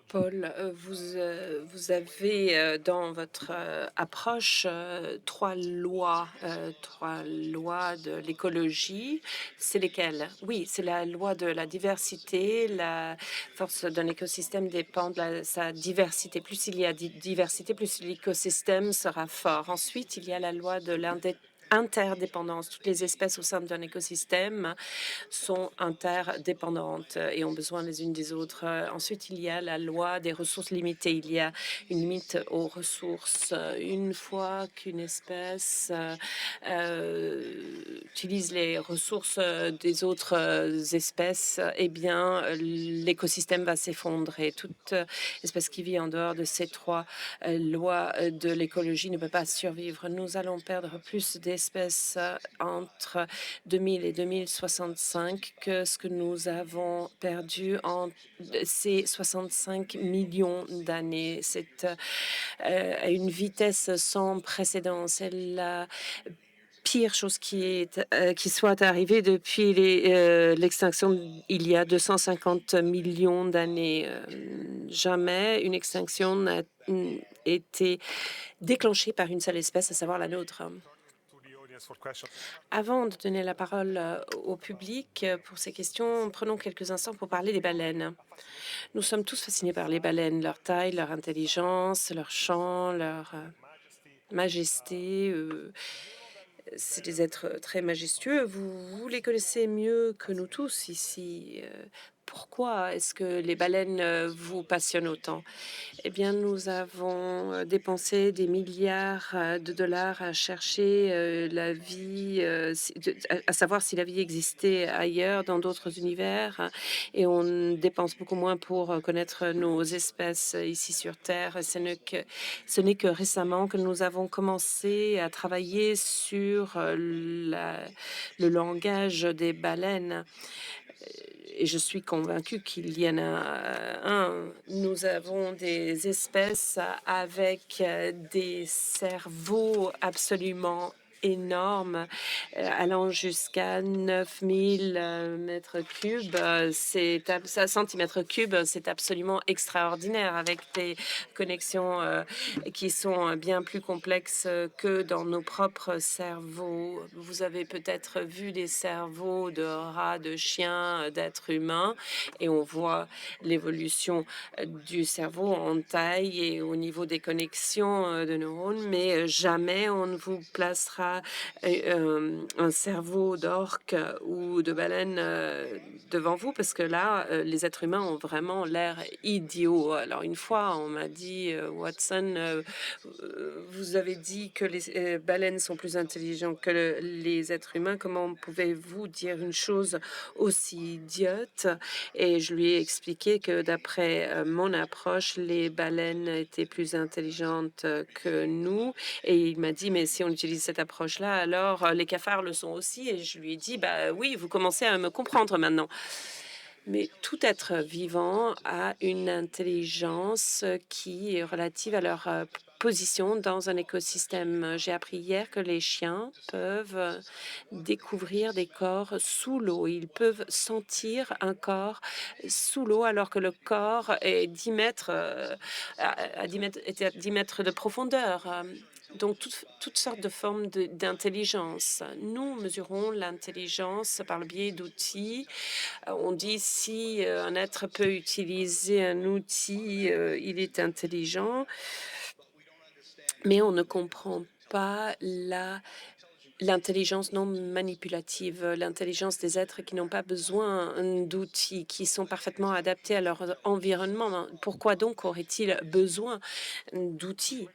Paul, vous avez dans votre approche trois lois de l'écologie. C'est lesquelles? Oui, c'est la loi de la diversité. La force d'un écosystème dépend de sa diversité. Plus il y a diversité, plus l'écosystème sera fort. Ensuite, il y a la loi de l'interdépendance. Toutes les espèces au sein d'un écosystème sont interdépendantes et ont besoin les unes des autres. Ensuite, il y a la loi des ressources limitées. Il y a une limite aux ressources. Une fois qu'une espèce utilise les ressources des autres espèces, eh bien, l'écosystème va s'effondrer. Toute espèce qui vit en dehors de ces trois lois de l'écologie ne peut pas survivre. Nous allons perdre plus d'espèces entre 2000 et 2065 que ce que nous avons perdu en ces 65 millions d'années. C'est à une vitesse sans précédent. C'est la pire chose qui soit arrivée depuis l'extinction il y a 250 millions d'années. Jamais une extinction n'a été déclenchée par une seule espèce, à savoir la nôtre. Avant de donner la parole au public pour ces questions, prenons quelques instants pour parler des baleines. Nous sommes tous fascinés par les baleines, leur taille, leur intelligence, leur chant, leur majesté. C'est des êtres très majestueux. Vous les connaissez mieux que nous tous ici. Pourquoi est-ce que les baleines vous passionnent autant? Eh bien, nous avons dépensé des milliards de dollars à chercher la vie, à savoir si la vie existait ailleurs, dans d'autres univers, et on dépense beaucoup moins pour connaître nos espèces ici sur Terre. Ce n'est que récemment que nous avons commencé à travailler sur le langage des baleines. Et je suis convaincue qu'il y en a un. Nous avons des espèces avec des cerveaux absolument énormes, allant jusqu'à 9000 mètres cubes. Centimètres cubes, c'est absolument extraordinaire, avec des connexions qui sont bien plus complexes que dans nos propres cerveaux. Vous avez peut-être vu des cerveaux de rats, de chiens, d'êtres humains, et on voit l'évolution du cerveau en taille et au niveau des connexions de neurones, mais jamais on ne vous placera un cerveau d'orque ou de baleine devant vous, parce que là, les êtres humains ont vraiment l'air idiots. Alors une fois, on m'a dit, Watson, vous avez dit que les baleines sont plus intelligentes que les êtres humains. Comment pouvez-vous dire une chose aussi idiote? Et je lui ai expliqué que d'après mon approche, les baleines étaient plus intelligentes que nous. Et il m'a dit, mais si on utilise cette approche-là, alors les cafards le sont aussi. Et je lui ai dit, bah oui, vous commencez à me comprendre maintenant. Mais tout être vivant a une intelligence qui est relative à leur position dans un écosystème. J'ai appris hier que les chiens peuvent découvrir des corps sous l'eau. Ils peuvent sentir un corps sous l'eau alors que le corps est 10 mètres, était à 10 mètres de profondeur. Donc, toutes sortes de formes d'intelligence. Nous mesurons l'intelligence par le biais d'outils. On dit si un être peut utiliser un outil, il est intelligent, mais on ne comprend pas l'intelligence non manipulative, l'intelligence des êtres qui n'ont pas besoin d'outils, qui sont parfaitement adaptés à leur environnement. Pourquoi donc aurait-il besoin d'outils?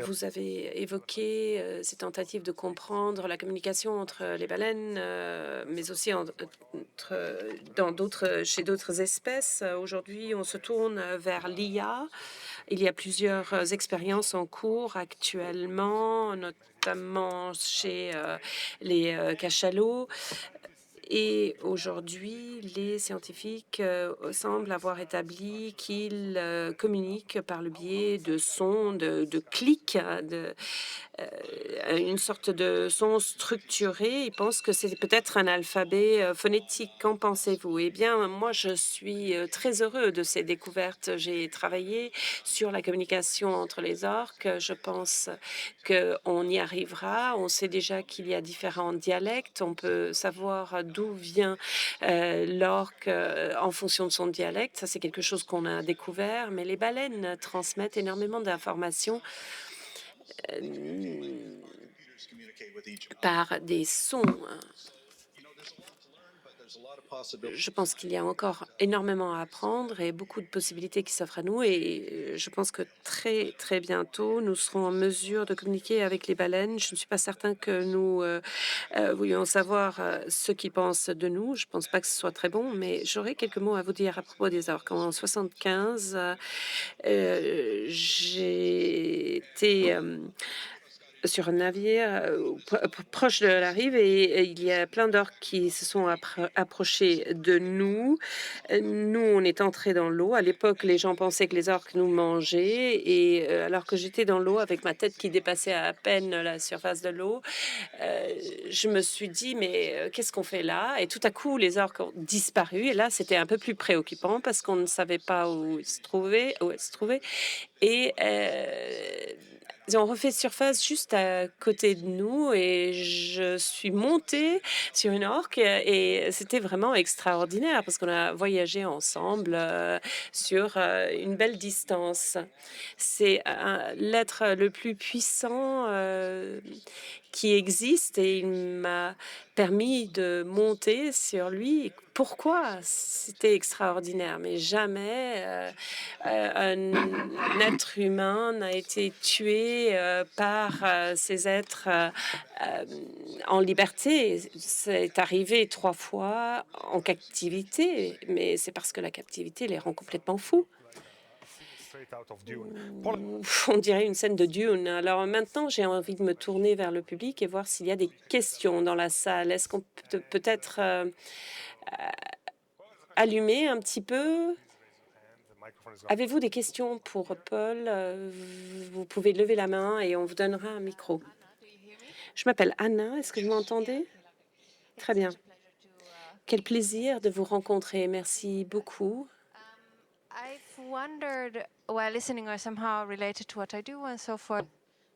Vous avez évoqué ces tentatives de comprendre la communication entre les baleines, mais aussi chez d'autres espèces. Aujourd'hui, on se tourne vers l'IA. Il y a plusieurs expériences en cours actuellement, notamment chez les cachalots. Et aujourd'hui, les scientifiques semblent avoir établi qu'ils communiquent par le biais de sons, de clics, une sorte de son structuré. Ils pensent que c'est peut-être un alphabet phonétique. Qu'en pensez-vous? Eh bien, moi, je suis très heureux de ces découvertes. J'ai travaillé sur la communication entre les orques. Je pense qu'on y arrivera. On sait déjà qu'il y a différents dialectes. On peut savoir d'où vient l'orque en fonction de son dialecte. Ça, c'est quelque chose qu'on a découvert. Mais les baleines transmettent énormément d'informations par des sons. Je pense qu'il y a encore énormément à apprendre et beaucoup de possibilités qui s'offrent à nous. Et je pense que très, très bientôt, nous serons en mesure de communiquer avec les baleines. Je ne suis pas certain que nous voulions savoir ce qu'ils pensent de nous. Je ne pense pas que ce soit très bon, mais j'aurais quelques mots à vous dire à propos des orques. En 75, j'ai été sur un navire proche de la rive et il y a plein d'orques qui se sont approchés de nous. Nous, on est entrés dans l'eau. À l'époque, les gens pensaient que les orques nous mangeaient et alors que j'étais dans l'eau avec ma tête qui dépassait à peine la surface de l'eau, je me suis dit, mais qu'est-ce qu'on fait là? Et tout à coup, les orques ont disparu et là, c'était un peu plus préoccupant parce qu'on ne savait pas où ils se trouvaient, et ils ont refait surface juste à côté de nous et je suis montée sur une orque et c'était vraiment extraordinaire parce qu'on a voyagé ensemble sur une belle distance. C'est l'être le plus puissant qui existe et il m'a permis de monter sur lui. Pourquoi? C'était extraordinaire, mais jamais un être humain n'a été tué par ces êtres en liberté. C'est arrivé 3 fois en captivité, mais c'est parce que la captivité les rend complètement fous. On dirait une scène de Dune. Alors maintenant, j'ai envie de me tourner vers le public et voir s'il y a des questions dans la salle. Est-ce qu'on peut peut-être allumer un petit peu? Avez-vous des questions pour Paul? Vous pouvez lever la main et on vous donnera un micro. Je m'appelle Anna. Est-ce que vous m'entendez? Très bien. Quel plaisir de vous rencontrer. Merci beaucoup. I've wondered, while listening or somehow related to what I do and so forth,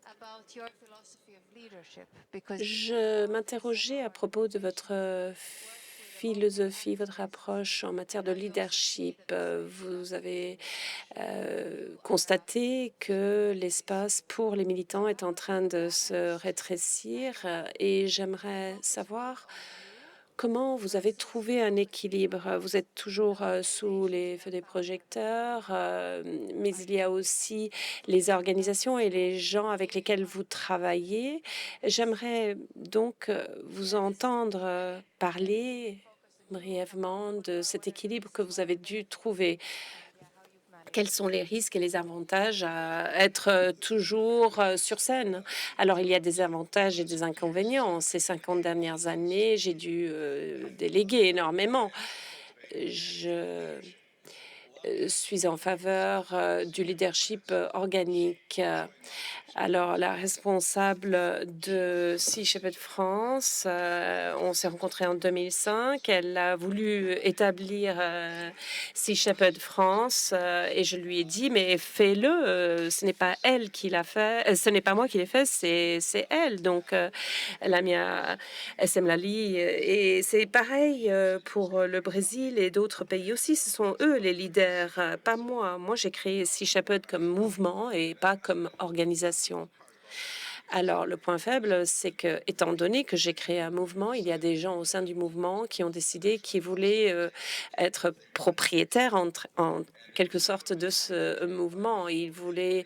about your philosophy of leadership, because Je m'interrogeais à propos de votre philosophie, votre approche en matière de leadership. Vous avez constaté que l'espace pour les militants est en train de se rétrécir et j'aimerais savoir comment vous avez trouvé un équilibre. Vous êtes toujours sous les feux des projecteurs, mais il y a aussi les organisations et les gens avec lesquels vous travaillez. J'aimerais donc vous entendre parler brièvement de cet équilibre que vous avez dû trouver. Quels sont les risques et les avantages à être toujours sur scène? Alors, il y a des avantages et des inconvénients. Ces 50 dernières années, j'ai dû déléguer énormément. Je suis en faveur du leadership organique. Alors, la responsable de Sea Shepherd France, on s'est rencontrés en 2005. Elle a voulu établir Sea Shepherd France et je lui ai dit, mais fais-le. Ce n'est pas elle qui l'a fait. Ce n'est pas moi qui l'ai fait, c'est elle. Donc, elle a mis à SM Lali. Et c'est pareil pour le Brésil et d'autres pays aussi. Ce sont eux les leaders, pas moi. Moi, j'ai créé Sea Shepherd comme mouvement et pas comme organisation. Alors, le point faible, c'est que, étant donné que j'ai créé un mouvement, il y a des gens au sein du mouvement qui ont décidé qu'ils voulaient être propriétaires en quelque sorte de ce mouvement. Ils voulaient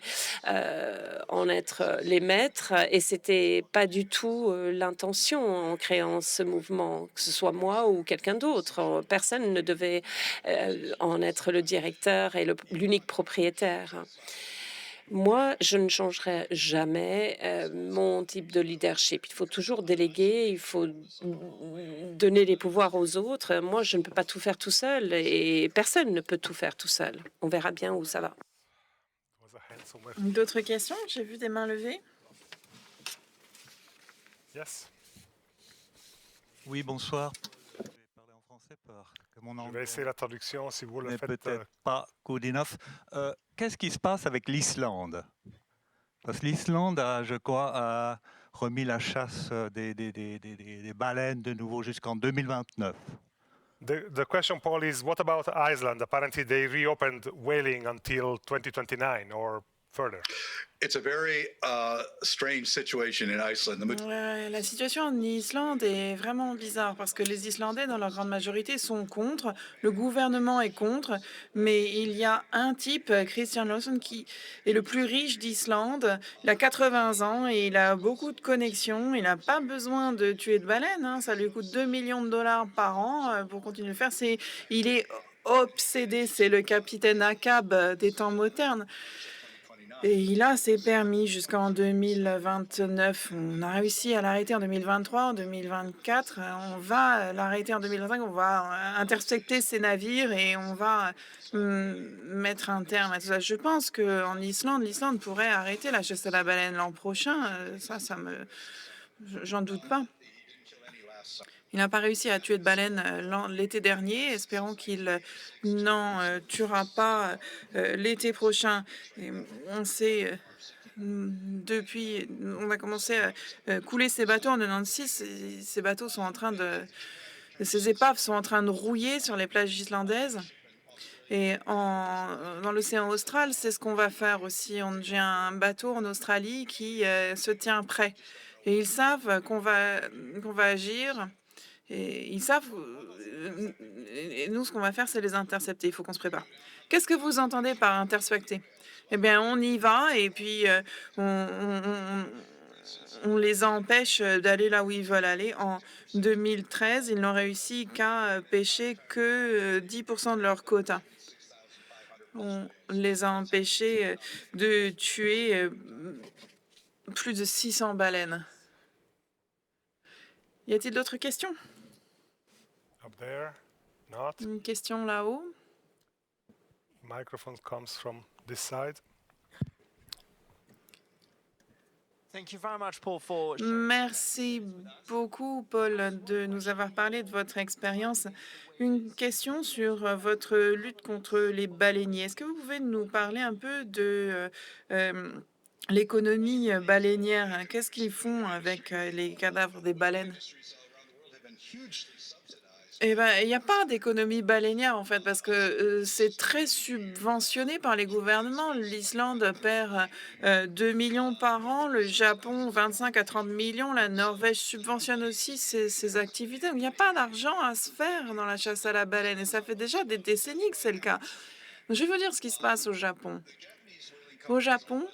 en être les maîtres et c'était pas du tout l'intention en créant ce mouvement, que ce soit moi ou quelqu'un d'autre. Personne ne devait en être le directeur et l'unique propriétaire. Moi, je ne changerai jamais mon type de leadership. Il faut toujours déléguer, il faut donner les pouvoirs aux autres. Moi, je ne peux pas tout faire tout seul et personne ne peut tout faire tout seul. On verra bien où ça va. D'autres questions? J'ai vu des mains levées. Yes. Oui, bonsoir. Je vais parler en français parce que mon Je anglais vais essayer la traduction si vous le n'est faites. peut-être pas good enough. Qu'est-ce qui se passe avec l'Islande? Parce que l'Islande a, je crois, a remis la chasse des baleines de nouveau jusqu'en 2029. The question, Paul, is what about Iceland? Apparently, they reopened whaling until 2029 or further. It's a very strange situation in Iceland. Ouais, la situation en Islande est vraiment bizarre parce que les Islandais, dans leur grande majorité, sont contre. Le gouvernement est contre, mais il y a un type, Christian Lawson, qui est le plus riche d'Islande. Il a 80 ans et il a beaucoup de connexions. Il n'a pas besoin de tuer de baleines, hein. Ça lui coûte 2 millions de dollars par an pour continuer de le faire. Il est obsédé. C'est le capitaine Ahab des temps modernes. Et il a ses permis jusqu'en 2029. On a réussi à l'arrêter en 2023, en 2024. On va l'arrêter en 2025. On va intercepter ses navires et on va mettre un terme à tout ça. Je pense qu'en Islande, l'Islande pourrait arrêter la chasse à la baleine l'an prochain. J'en doute pas. Il n'a pas réussi à tuer de baleine l'été dernier. Espérons qu'il n'en tuera pas l'été prochain. Et on sait, depuis, on a commencé à couler ces bateaux en 96. Ces bateaux sont en train ces épaves sont en train de rouiller sur les plages islandaises. Et dans l'océan austral, c'est ce qu'on va faire aussi. J'ai un bateau en Australie qui se tient prêt. Et ils savent qu'on va agir. Et ils savent, et nous, ce qu'on va faire, c'est les intercepter. Il faut qu'on se prépare. Qu'est-ce que vous entendez par intercepter? Eh bien, on y va et puis on les empêche d'aller là où ils veulent aller. En 2013, ils n'ont réussi qu'à pêcher que 10% de leur quota. On les a empêchés de tuer plus de 600 baleines. Y a-t-il d'autres questions? Up there, not. Une question là-haut. Microphone comes from this side. Merci beaucoup, Paul, de nous avoir parlé de votre expérience. Une question sur votre lutte contre les baleiniers. Est-ce que vous pouvez nous parler un peu de l'économie baleinière? Qu'est-ce qu'ils font avec les cadavres des baleines? Eh ben, il n'y a pas d'économie baleinière en fait, parce que c'est très subventionné par les gouvernements. L'Islande perd 2 millions par an, le Japon 25 à 30 millions, la Norvège subventionne aussi ses activités. Il n'y a pas d'argent à se faire dans la chasse à la baleine et ça fait déjà des décennies que c'est le cas. Je vais vous dire ce qui se passe au Japon. Au Japon,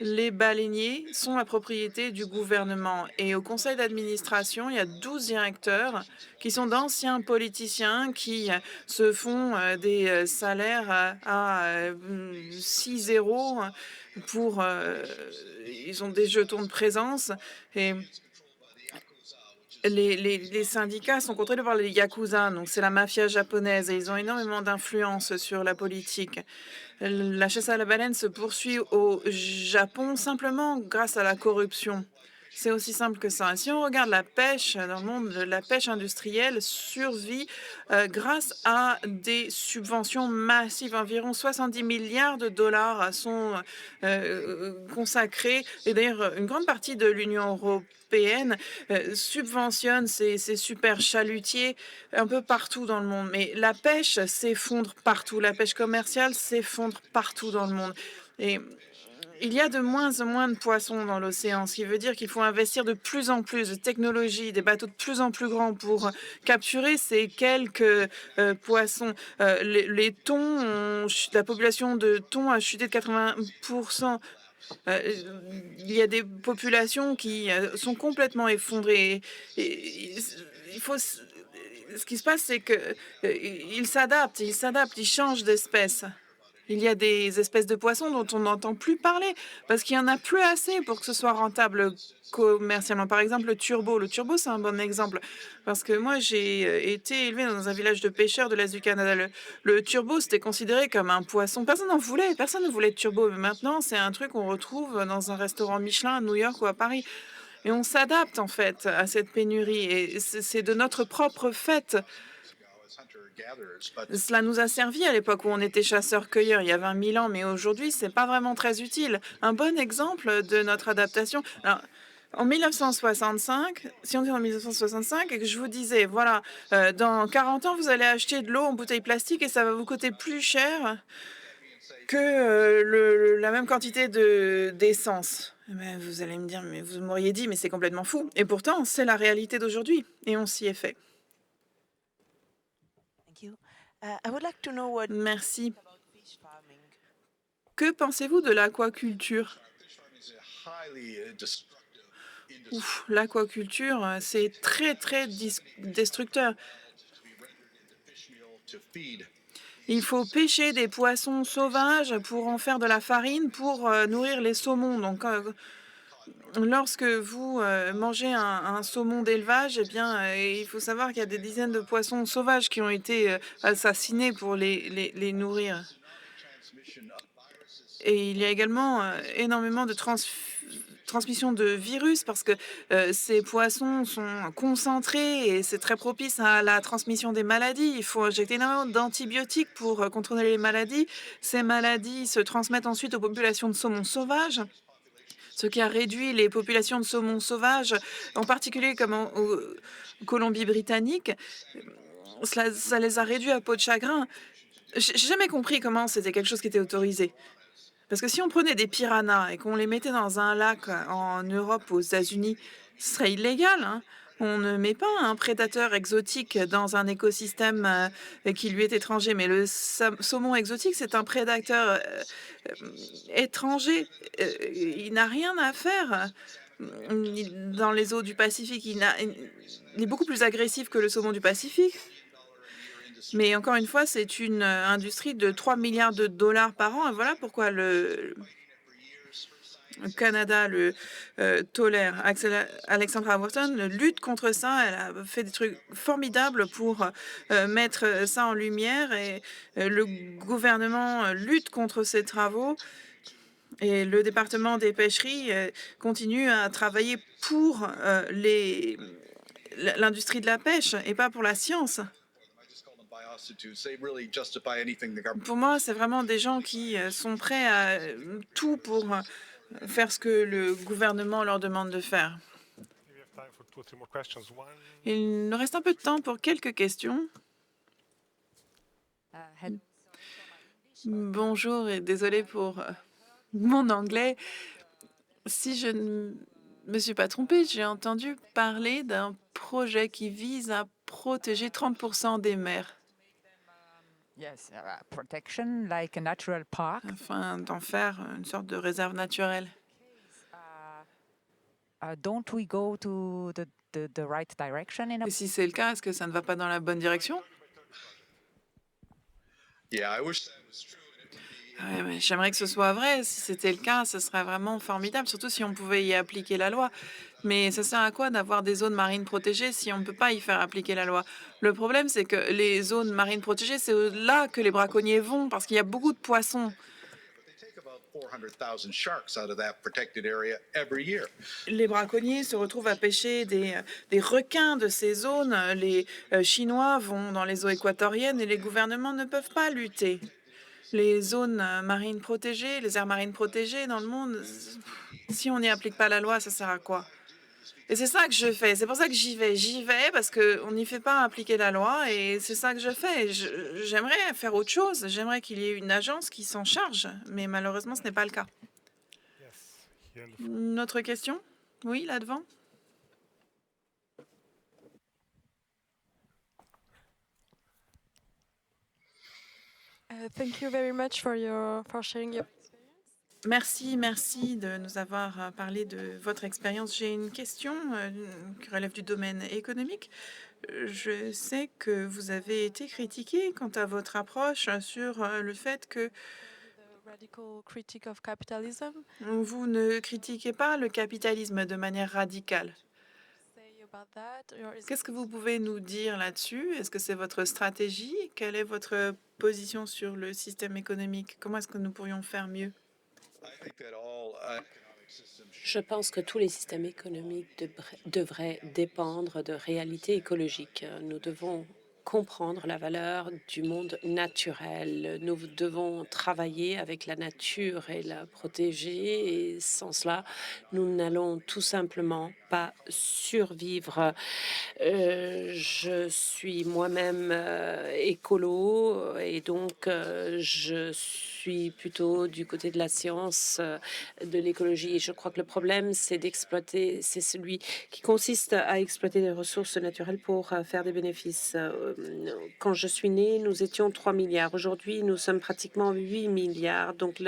les baleiniers sont la propriété du gouvernement et au conseil d'administration, il y a 12 directeurs qui sont d'anciens politiciens qui se font des salaires à 6 euros pour... ils ont des jetons de présence et les syndicats sont contrôlés par les Yakuza, donc c'est la mafia japonaise et ils ont énormément d'influence sur la politique. La chasse à la baleine se poursuit au Japon simplement grâce à la corruption. C'est aussi simple que ça. Si on regarde la pêche dans le monde, la pêche industrielle survit grâce à des subventions massives. Environ 70 milliards de dollars sont consacrés. Et d'ailleurs, une grande partie de l'Union européenne subventionne ces super chalutiers un peu partout dans le monde. Mais la pêche s'effondre partout. La pêche commerciale s'effondre partout dans le monde. Et il y a de moins en moins de poissons dans l'océan, ce qui veut dire qu'il faut investir de plus en plus de technologie, des bateaux de plus en plus grands pour capturer ces quelques poissons. Les thons, la population de thons a chuté de 80%. Il y a des populations qui sont complètement effondrées. Il faut... Ce qui se passe, c'est qu'ils s'adaptent, ils changent d'espèce. Il y a des espèces de poissons dont on n'entend plus parler parce qu'il n'y en a plus assez pour que ce soit rentable commercialement. Par exemple, le turbo. Le turbo, c'est un bon exemple parce que moi, j'ai été élevé dans un village de pêcheurs de l'Est du Canada. Le turbo, c'était considéré comme un poisson. Personne n'en voulait. Personne ne voulait de turbo. Mais maintenant, c'est un truc qu'on retrouve dans un restaurant Michelin à New York ou à Paris. Et on s'adapte en fait à cette pénurie. Et c'est de notre propre fait. Cela nous a servi à l'époque où on était chasseurs-cueilleurs, il y a 20 000 ans, mais aujourd'hui, c'est pas vraiment très utile. Un bon exemple de notre adaptation. Alors, en 1965, si on dit en 1965 et que je vous disais, voilà, dans 40 ans, vous allez acheter de l'eau en bouteille plastique et ça va vous coûter plus cher que la même quantité d'essence. Mais vous allez me dire, mais vous m'auriez dit, mais c'est complètement fou. Et pourtant, c'est la réalité d'aujourd'hui et on s'y est fait. Merci. Que pensez-vous de l'aquaculture? L'aquaculture, c'est très, très destructeur. Il faut pêcher des poissons sauvages pour en faire de la farine pour nourrir les saumons. Donc, lorsque vous mangez un saumon d'élevage, eh bien, il faut savoir qu'il y a des dizaines de poissons sauvages qui ont été assassinés pour les nourrir. Et il y a également énormément de transmission de virus parce que ces poissons sont concentrés et c'est très propice à la transmission des maladies. Il faut injecter énormément d'antibiotiques pour contrôler les maladies. Ces maladies se transmettent ensuite aux populations de saumons sauvages, ce qui a réduit les populations de saumons sauvages, en particulier comme en Colombie-Britannique. Ça les a réduits à peau de chagrin. J'ai jamais compris comment c'était quelque chose qui était autorisé. Parce que si on prenait des piranhas et qu'on les mettait dans un lac en Europe ou aux États-Unis, ce serait illégal, hein. On ne met pas un prédateur exotique dans un écosystème qui lui est étranger. Mais le saumon exotique, c'est un prédateur étranger. Il n'a rien à faire dans les eaux du Pacifique. Il est beaucoup plus agressif que le saumon du Pacifique. Mais encore une fois, c'est une industrie de 3 milliards de dollars par an. Et voilà pourquoi le Canada le tolère. Alexandra Wharton lutte contre ça. Elle a fait des trucs formidables pour mettre ça en lumière. Et le gouvernement lutte contre ces travaux. Et le département des pêcheries continue à travailler pour l'industrie de la pêche et pas pour la science. Pour moi, c'est vraiment des gens qui sont prêts à tout pour faire ce que le gouvernement leur demande de faire. Il nous reste un peu de temps pour quelques questions. Bonjour et désolé pour mon anglais. Si je ne me suis pas trompée, j'ai entendu parler d'un projet qui vise à protéger 30% des mers. Yes, protection like a natural park. Afin d'en faire une sorte de réserve naturelle. Don't we go to the right direction in a... Et si c'est le cas, est-ce que ça ne va pas dans la bonne direction? Ouais, mais j'aimerais que ce soit vrai. Si c'était le cas, ce serait vraiment formidable, surtout si on pouvait y appliquer la loi. Mais ça sert à quoi d'avoir des zones marines protégées si on ne peut pas y faire appliquer la loi? Le problème, c'est que les zones marines protégées, c'est là que les braconniers vont, parce qu'il y a beaucoup de poissons. Les braconniers se retrouvent à pêcher des requins de ces zones. Les Chinois vont dans les eaux équatoriennes et les gouvernements ne peuvent pas lutter. Les zones marines protégées, les aires marines protégées dans le monde, si on n'y applique pas la loi, ça sert à quoi? Et c'est ça que je fais. C'est pour ça que j'y vais. J'y vais parce qu'on n'y fait pas appliquer la loi et c'est ça que je fais. J'aimerais faire autre chose. J'aimerais qu'il y ait une agence qui s'en charge, mais malheureusement, ce n'est pas le cas. Une autre question? Oui, là devant. Thank you very much for sharing your... Merci de nous avoir parlé de votre expérience. J'ai une question qui relève du domaine économique. Je sais que vous avez été critiqué quant à votre approche sur le fait que radical critique of capitalism. Vous ne critiquez pas le capitalisme de manière radicale. Say about that, or is Qu'est-ce que vous pouvez nous dire là-dessus? Est-ce que c'est votre stratégie? Quelle est votre position sur le système économique? Comment est-ce que nous pourrions faire mieux? Je pense que tous les systèmes économiques devraient dépendre de réalités écologiques. Nous devons comprendre la valeur du monde naturel. Nous devons travailler avec la nature et la protéger. Et sans cela, nous n'allons tout simplement pas survivre. Je suis moi-même écolo et donc je suis plutôt du côté de la science, de l'écologie. Et je crois que le problème, c'est celui qui consiste à exploiter les ressources naturelles pour faire des bénéfices. Quand je suis née, nous étions 3 milliards. Aujourd'hui, nous sommes pratiquement 8 milliards. Donc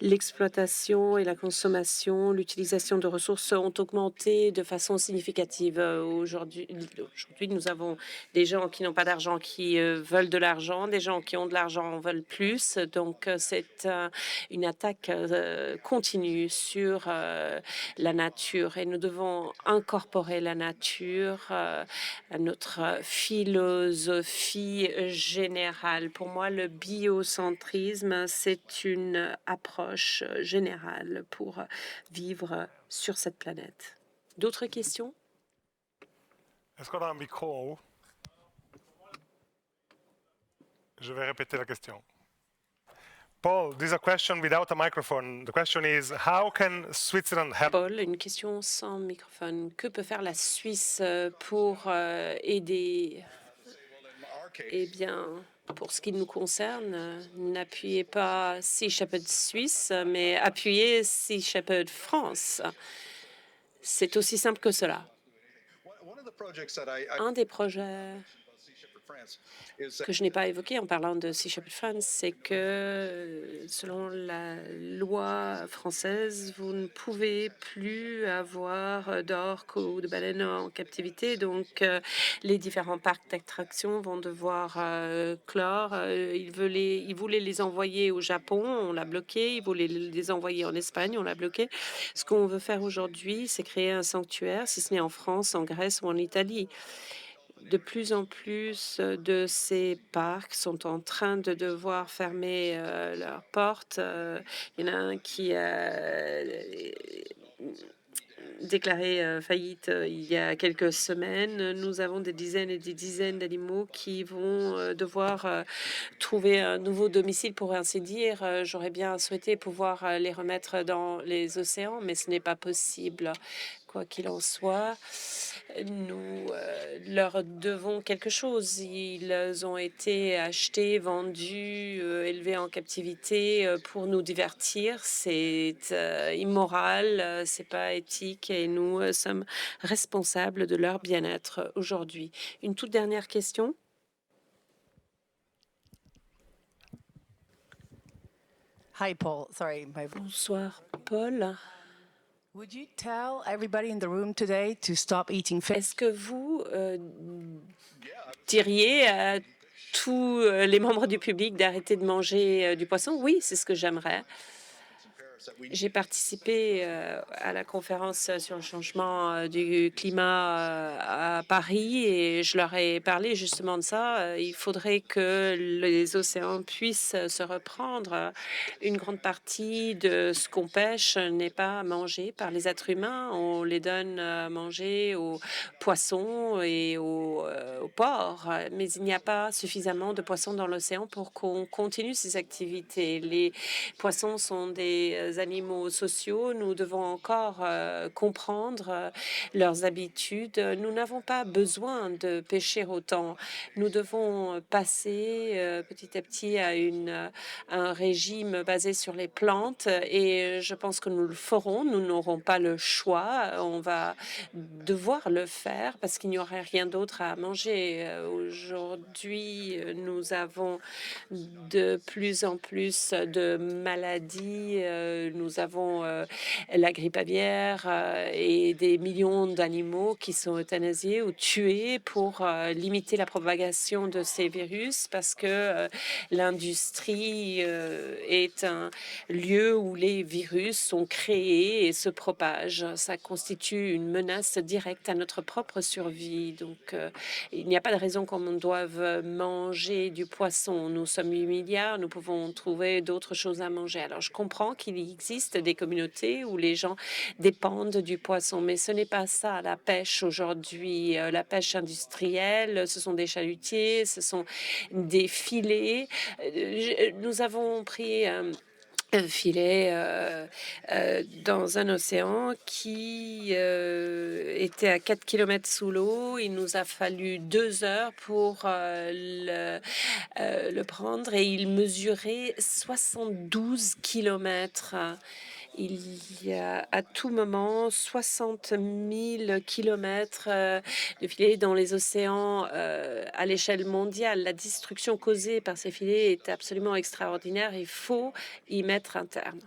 l'exploitation et la consommation, l'utilisation de ressources ont augmenté de façon significative. Aujourd'hui, nous avons des gens qui n'ont pas d'argent qui veulent de l'argent, des gens qui ont de l'argent en veulent plus. Donc, c'est une attaque continue sur la nature et nous devons incorporer la nature à notre philosophie générale. Pour moi, le biocentrisme, c'est une approche générale pour vivre sur cette planète. D'autres questions? Est-ce qu'on a un micro en haut? Je vais répéter la question. Paul, this is a question without a microphone. The question is, how can Switzerland help? Paul, une question sans microphone. Que peut faire la Suisse pour aider? Eh bien, pour ce qui nous concerne, n'appuyez pas Sea Shepherd Suisse, mais appuyez Sea Shepherd France. C'est aussi simple que cela. Un des projets que je n'ai pas évoqué en parlant de Sea Shepherd France, c'est que selon la loi française, vous ne pouvez plus avoir d'orques ou de baleines en captivité. Donc, les différents parcs d'attractions vont devoir clore. Ils voulaient les envoyer au Japon, on l'a bloqué. Ils voulaient les envoyer en Espagne, on l'a bloqué. Ce qu'on veut faire aujourd'hui, c'est créer un sanctuaire, si ce n'est en France, en Grèce ou en Italie. De plus en plus de ces parcs sont en train de devoir fermer leurs portes. Il y en a un qui a déclaré faillite il y a quelques semaines. Nous avons des dizaines et des dizaines d'animaux qui vont devoir trouver un nouveau domicile, pour ainsi dire. J'aurais bien souhaité pouvoir les remettre dans les océans, mais ce n'est pas possible. Quoi qu'il en soit, nous leur devons quelque chose. Ils ont été achetés, vendus, élevés en captivité pour nous divertir. C'est immoral, c'est pas éthique et nous sommes responsables de leur bien-être aujourd'hui. Une toute dernière question. Hi, Paul. Sorry, Bonsoir, Paul. Would you tell everybody in the room today to stop eating fish? Est-ce que vous diriez à tous les membres du public d'arrêter de manger du poisson? Oui, c'est ce que j'aimerais. J'ai participé à la conférence sur le changement du climat à Paris et je leur ai parlé justement de ça. Il faudrait que les océans puissent se reprendre. Une grande partie de ce qu'on pêche n'est pas mangé par les êtres humains. On les donne à manger aux poissons et aux porcs, mais il n'y a pas suffisamment de poissons dans l'océan pour qu'on continue ces activités. Les poissons sont des animaux sociaux, nous devons encore comprendre leurs habitudes. Nous n'avons pas besoin de pêcher autant. Nous devons passer petit à petit à un régime basé sur les plantes et je pense que nous le ferons. Nous n'aurons pas le choix. On va devoir le faire parce qu'il n'y aurait rien d'autre à manger. Aujourd'hui, nous avons de plus en plus de maladies nous avons la grippe aviaire et des millions d'animaux qui sont euthanasiés ou tués pour limiter la propagation de ces virus parce que l'industrie est un lieu où les virus sont créés et se propagent. Ça constitue une menace directe à notre propre survie. Donc, il n'y a pas de raison qu'on doive manger du poisson. Nous sommes 8 milliards, nous pouvons trouver d'autres choses à manger. Alors, je comprends qu'il existe des communautés où les gens dépendent du poisson, mais ce n'est pas ça la pêche aujourd'hui. La pêche industrielle, ce sont des chalutiers, ce sont des filets. Nous avons pris un filet dans un océan qui était à 4 km sous l'eau. Il nous a fallu 2 heures pour le prendre et il mesurait 72 km. Il y a à tout moment 60 000 kilomètres de filets dans les océans à l'échelle mondiale. La destruction causée par ces filets est absolument extraordinaire. Il faut y mettre un terme.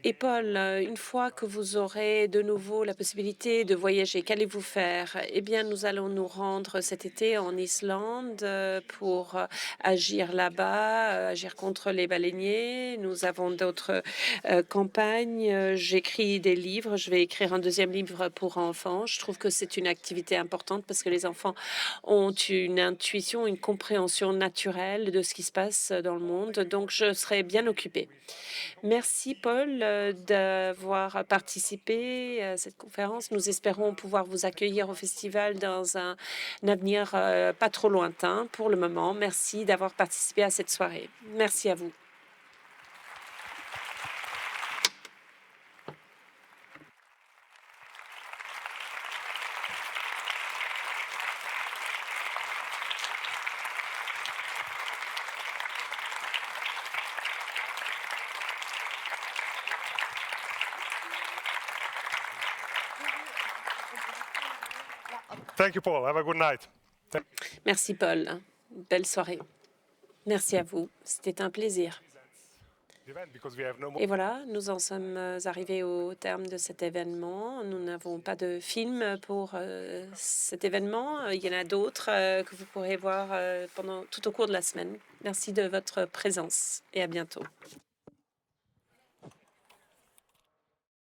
Et Paul, une fois que vous aurez de nouveau la possibilité de voyager, qu'allez-vous faire? Eh bien, nous allons nous rendre cet été en Islande pour agir là-bas, agir contre les baleiniers. Nous avons d'autres campagnes. J'écris des livres. Je vais écrire un deuxième livre pour enfants. Je trouve que c'est une activité importante parce que les enfants ont une intuition, une compréhension naturelle de ce qui se passe dans le monde. Donc, je serai bien occupée. Merci, Paul, d'avoir participé à cette conférence. Nous espérons pouvoir vous accueillir au festival dans un avenir pas trop lointain. Pour le moment, merci d'avoir participé à cette soirée. Merci à vous. Thank you, Paul. Have a good night. Merci, Paul. Belle soirée. Merci à vous. C'était un plaisir. Et voilà, nous en sommes arrivés au terme de cet événement. Nous n'avons pas de film pour cet événement. Il y en a d'autres que vous pourrez voir tout au cours de la semaine. Merci de votre présence et à bientôt.